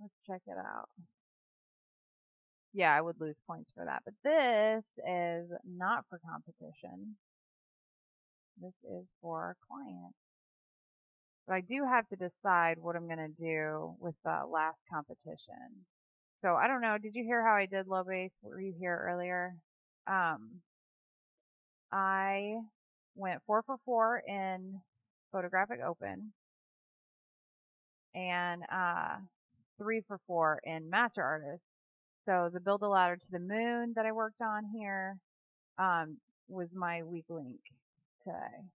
Let's check it out. Yeah, I would lose points for that. But this is not for competition. This is for client. But I do have to decide what I'm going to do with the last competition. So I don't know. Did you hear how I did low base? Were you here earlier? I went 4 for 4 in photographic open and 3 for 4 in master artist. So the build a ladder to the moon that I worked on here was my weak link today.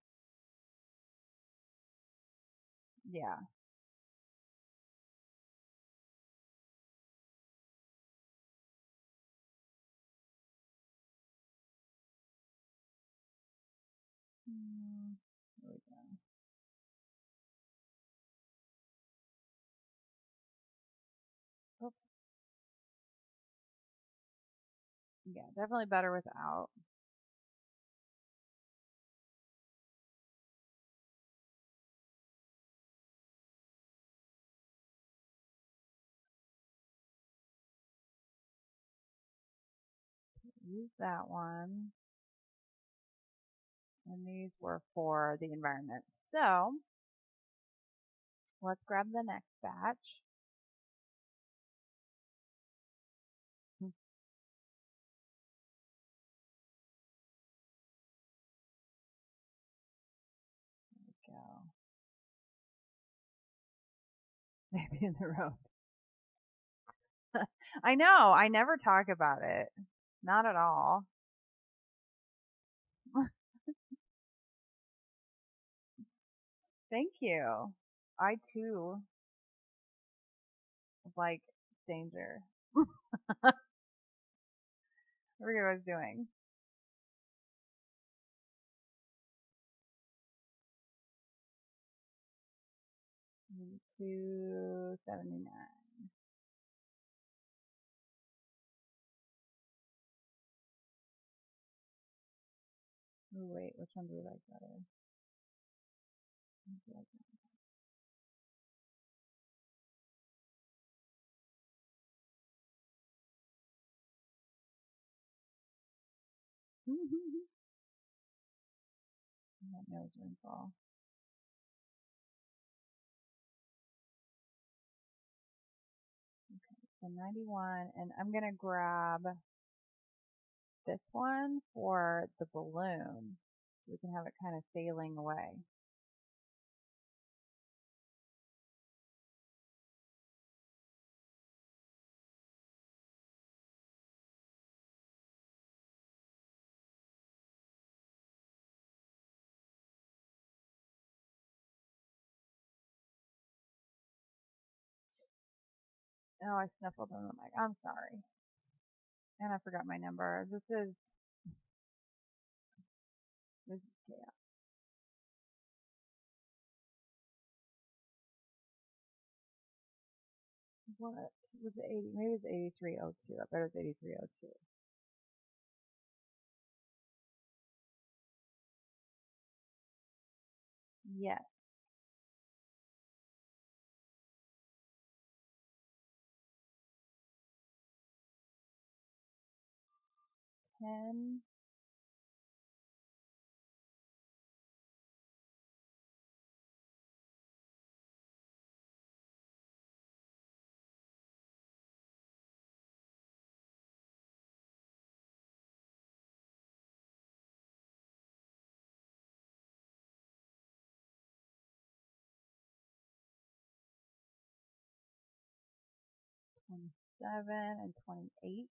Yeah. There we go. Oops. Yeah, definitely better without. Use that one. And these were for the environment. So let's grab the next batch. There we go. Maybe in the road. I know. I never talk about it. Not at all. Thank you. I too like danger. I forget what I was doing. 279. Oh, wait, which one do you like better? That nose wrinkle. Okay, so 91, and I'm gonna grab this one for the balloon, so we can have it kind of sailing away. Oh, I sniffled on the mic. I'm sorry. And I forgot my number. This is chaos. What was it? 80? Maybe it's 8302. I bet it's 8302. Yes. 10. Seven and 28.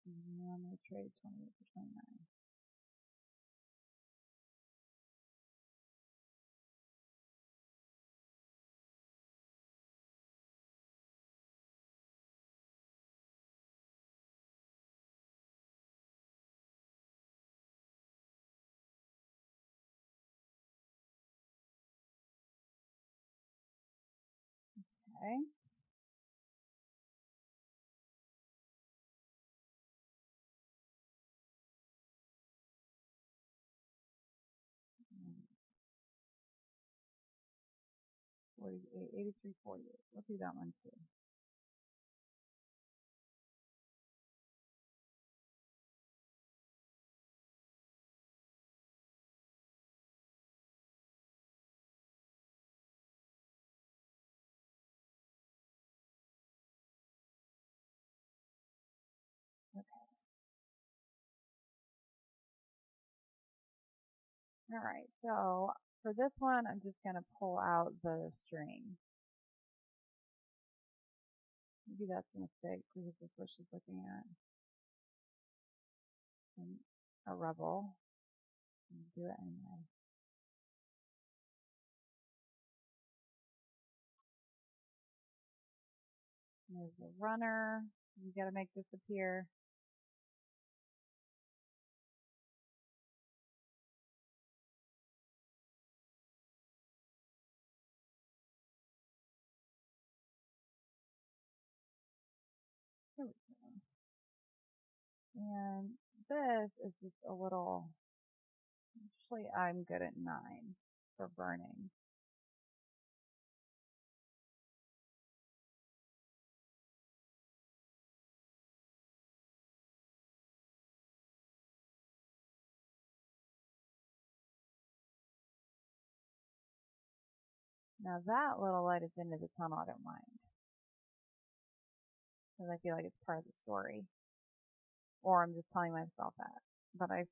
And I'm going to trade 28 for 29. Okay. Mm, 48, 83, 48. We'll do that one too. Okay. All right. So for this one, I'm just going to pull out the string. Maybe that's a mistake because this is what she's looking at. And a rebel. Do it anyway. There's the runner. You got to make this appear. There we go. And this is just a little, actually I'm good at 9 for burning. Now that little light at the end of the tunnel I don't mind. Because I feel like it's part of the story. Or I'm just telling myself that. But I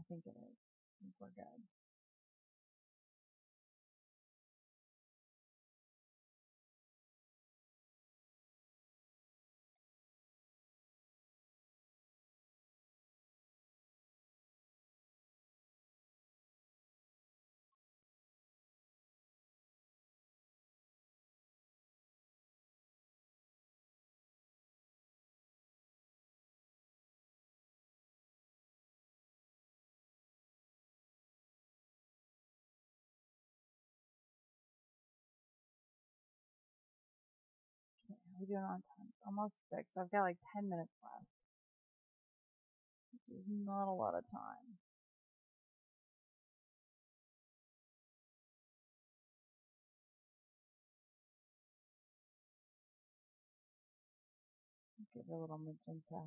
think it is. I think we're good. Okay, we're doing on time. It's almost 6. I've got like 10 minutes left. Which is not a lot of time. Give it a little magenta.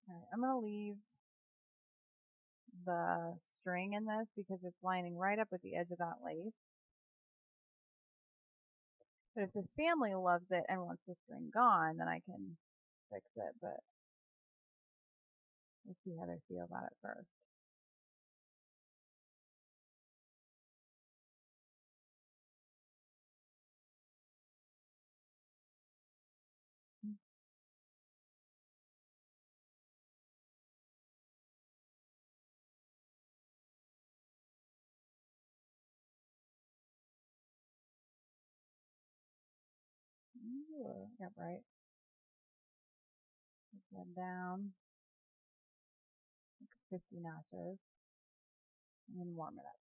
Alright, I'm going to leave the string in this because it's lining right up with the edge of that lace. But if this family loves it and wants the string gone, then I can fix it. But we'll see how they feel about it first. Ooh, yep, right. Put that down. 50 notches. And then warm it up.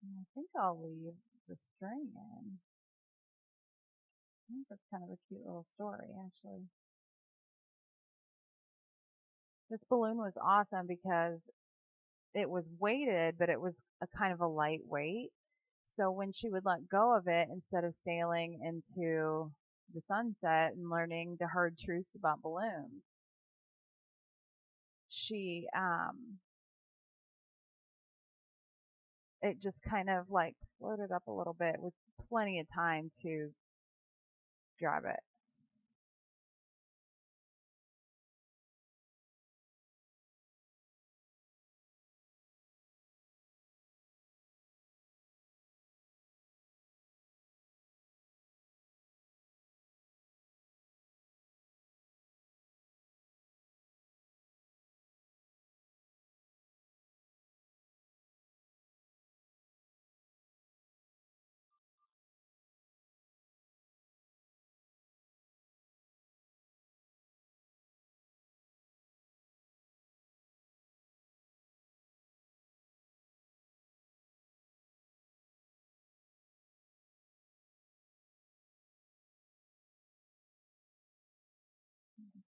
And I think I'll leave the string in. I think that's kind of a cute little story, actually. This balloon was awesome because it was weighted, but it was a kind of a lightweight. So when she would let go of it, instead of sailing into the sunset and learning the hard truths about balloons, she it just kind of like floated up a little bit with plenty of time to grab it.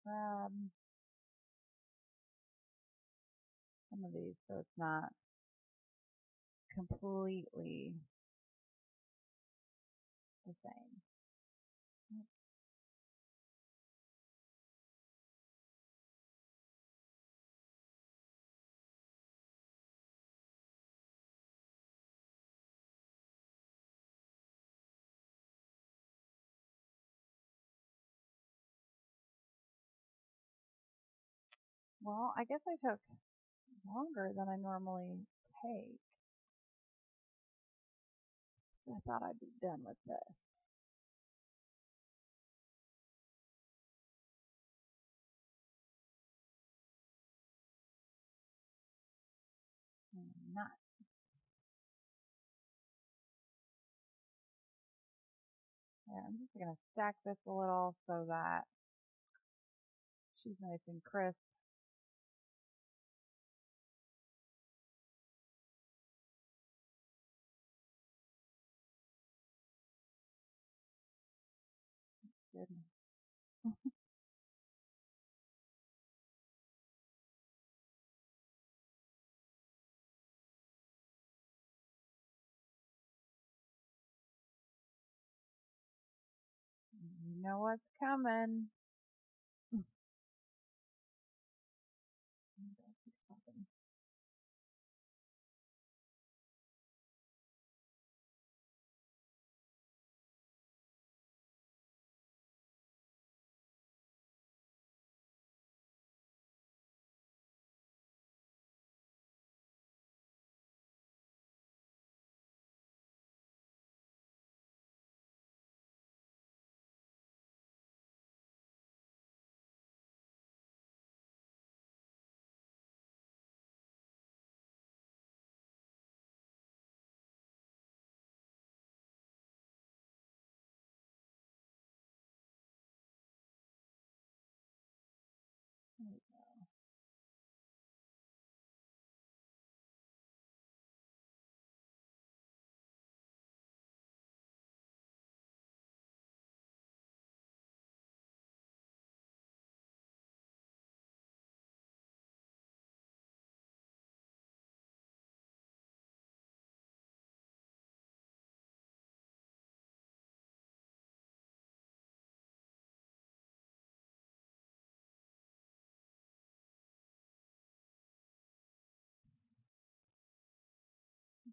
grab some of these so it's not completely the same. Well, I guess I took longer than I normally take. So I thought I'd be done with this. I'm not. Yeah, I'm just going to stack this a little so that she's nice and crisp. Goodness. You know what's coming.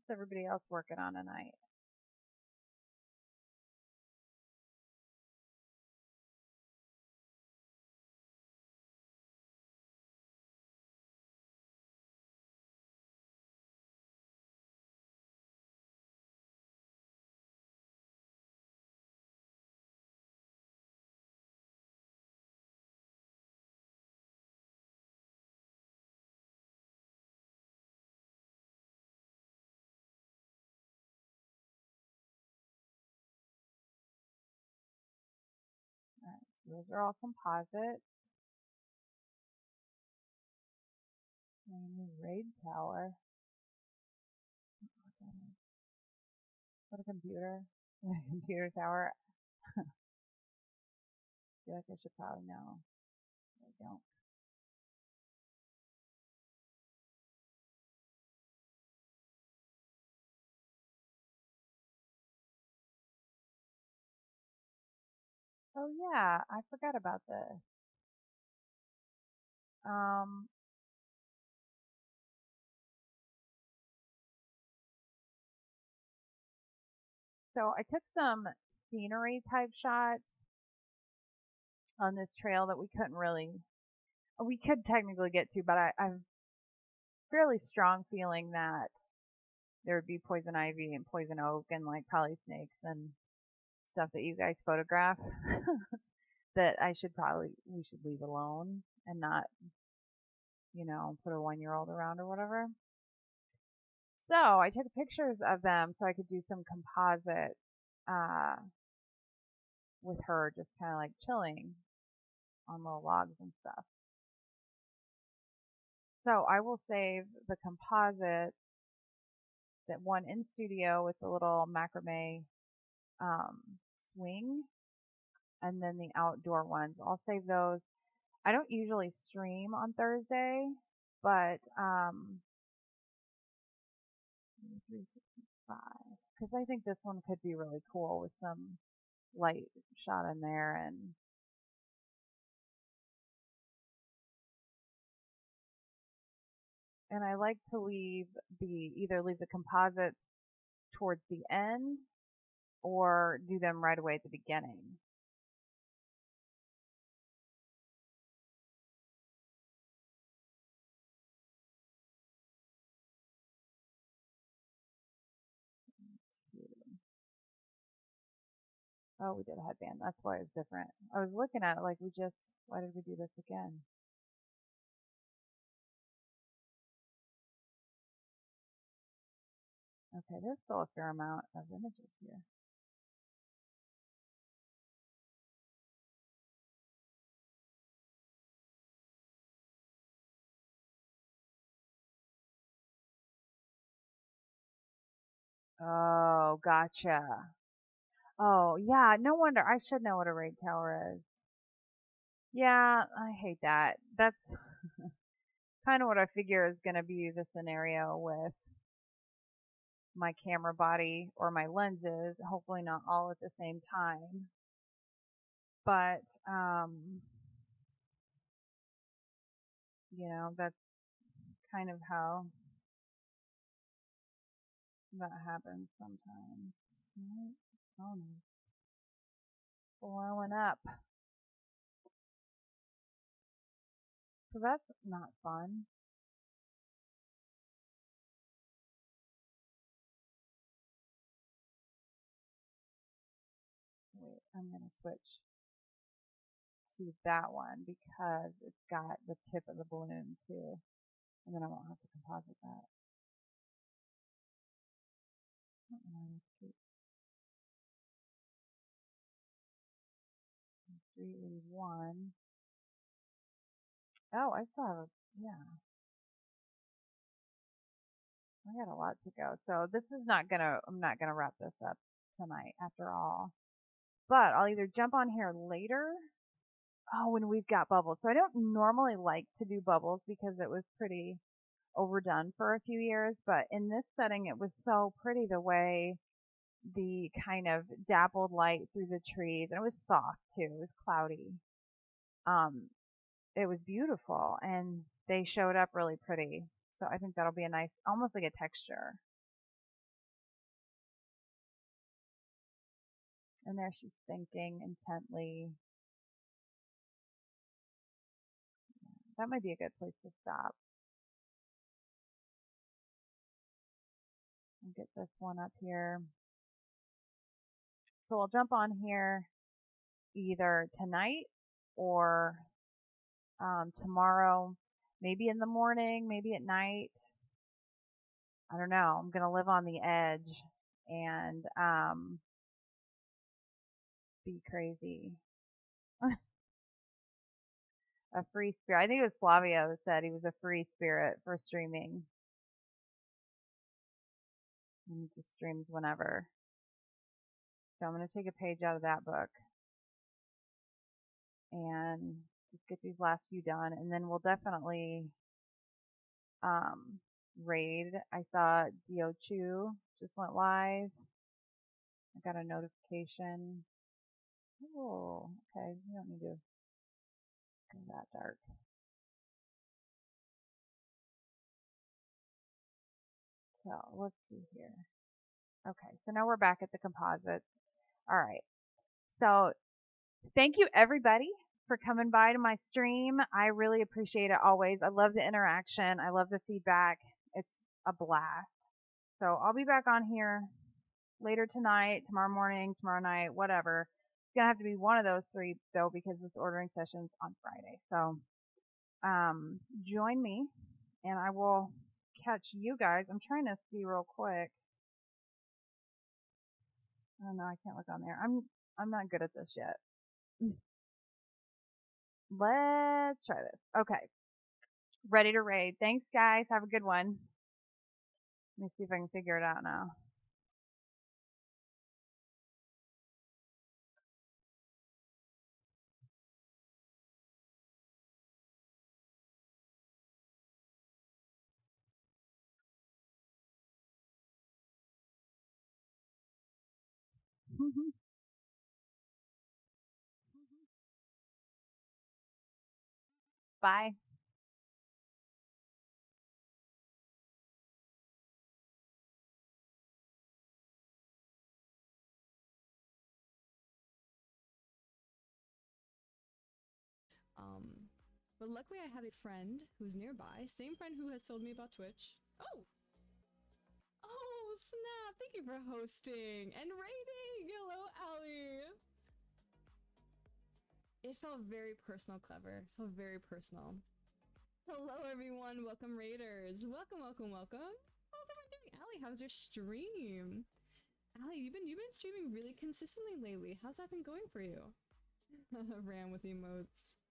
What's everybody else working on tonight? All right, so those are all composite. New raid tower. What a computer. A computer tower. I feel like I should probably know. I don't. Oh yeah, I forgot about this. Um, so I took some scenery type shots on this trail that we could technically get to, but I've fairly strong feeling that there would be poison ivy and poison oak and like probably snakes and stuff that you guys photograph that we should leave alone and not, put a 1-year-old around or whatever. So I took pictures of them so I could do some composite uh, with her just kind of like chilling on little logs and stuff. So I will save the composite, that one in studio with the little macrame um, swing, and then the outdoor ones. I'll save those. I don't usually stream on Thursday, but 365, because I think this one could be really cool with some light shot in there, and I like to either leave the composites towards the end or do them right away at the beginning. Oh, we did a headband. That's why it's different. I was looking at it like why did we do this again? Okay, there's still a fair amount of images here. Oh, gotcha. Oh, yeah, no wonder. I should know what a raid tower is. Yeah, I hate that. That's kind of what I figure is going to be the scenario with my camera body or my lenses, hopefully not all at the same time. But, that's kind of how that happens sometimes. Right? Oh, no. Blowing up. So that's not fun. Wait, I'm going to switch to that one because it's got the tip of the balloon too. And then I won't have to composite that. 381. Oh, I still have yeah, I got a lot to go. So I'm not gonna wrap this up tonight after all. But I'll either jump on here later. Oh, when we've got bubbles. So I don't normally like to do bubbles because it was pretty overdone for a few years. But in this setting, it was so pretty the way the kind of dappled light through the trees, and it was soft too. It was cloudy. Um, it was beautiful, and they showed up really pretty. So I think that'll be a nice, almost like a texture. And there she's thinking intently. That might be a good place to stop. And get this one up here. So I'll jump on here either tonight or tomorrow, maybe in the morning, maybe at night. I don't know. I'm gonna live on the edge and be crazy. A free spirit. I think it was Flavio who said he was a free spirit for streaming. And he just streams whenever. So I'm going to take a page out of that book and just get these last few done. And then we'll definitely raid. I saw Diochu just went live. I got a notification. Oh, okay. You don't need to go that dark. So let's see here. Okay, so now we're back at the composites. All right. So thank you everybody for coming by to my stream. I really appreciate it always. I love the interaction. I love the feedback. It's a blast. So I'll be back on here later tonight, tomorrow morning, tomorrow night, whatever. It's gonna have to be one of those three though because this ordering session's on Friday. So join me and I will catch you guys. I'm trying to see real quick. Oh no, I can't look on there. I'm not good at this yet. Let's try this. Okay. Ready to raid. Thanks, guys. Have a good one. Let me see if I can figure it out now. Bye. But luckily I have a friend who's nearby, same friend who has told me about Twitch. Oh! Oh, snap! Thank you for hosting and rating! Hello, Allie! It felt very personal, Clever. It felt very personal. Hello, everyone. Welcome, Raiders. Welcome, welcome, welcome. How's everyone doing? Allie, how's your stream? Allie, you've been streaming really consistently lately. How's that been going for you? Ram with emotes.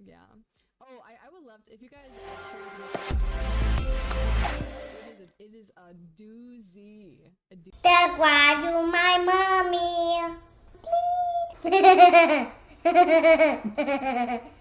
Yeah. Oh, I would love to, if you guys it is a doozy. That's why I do my mommy. Please.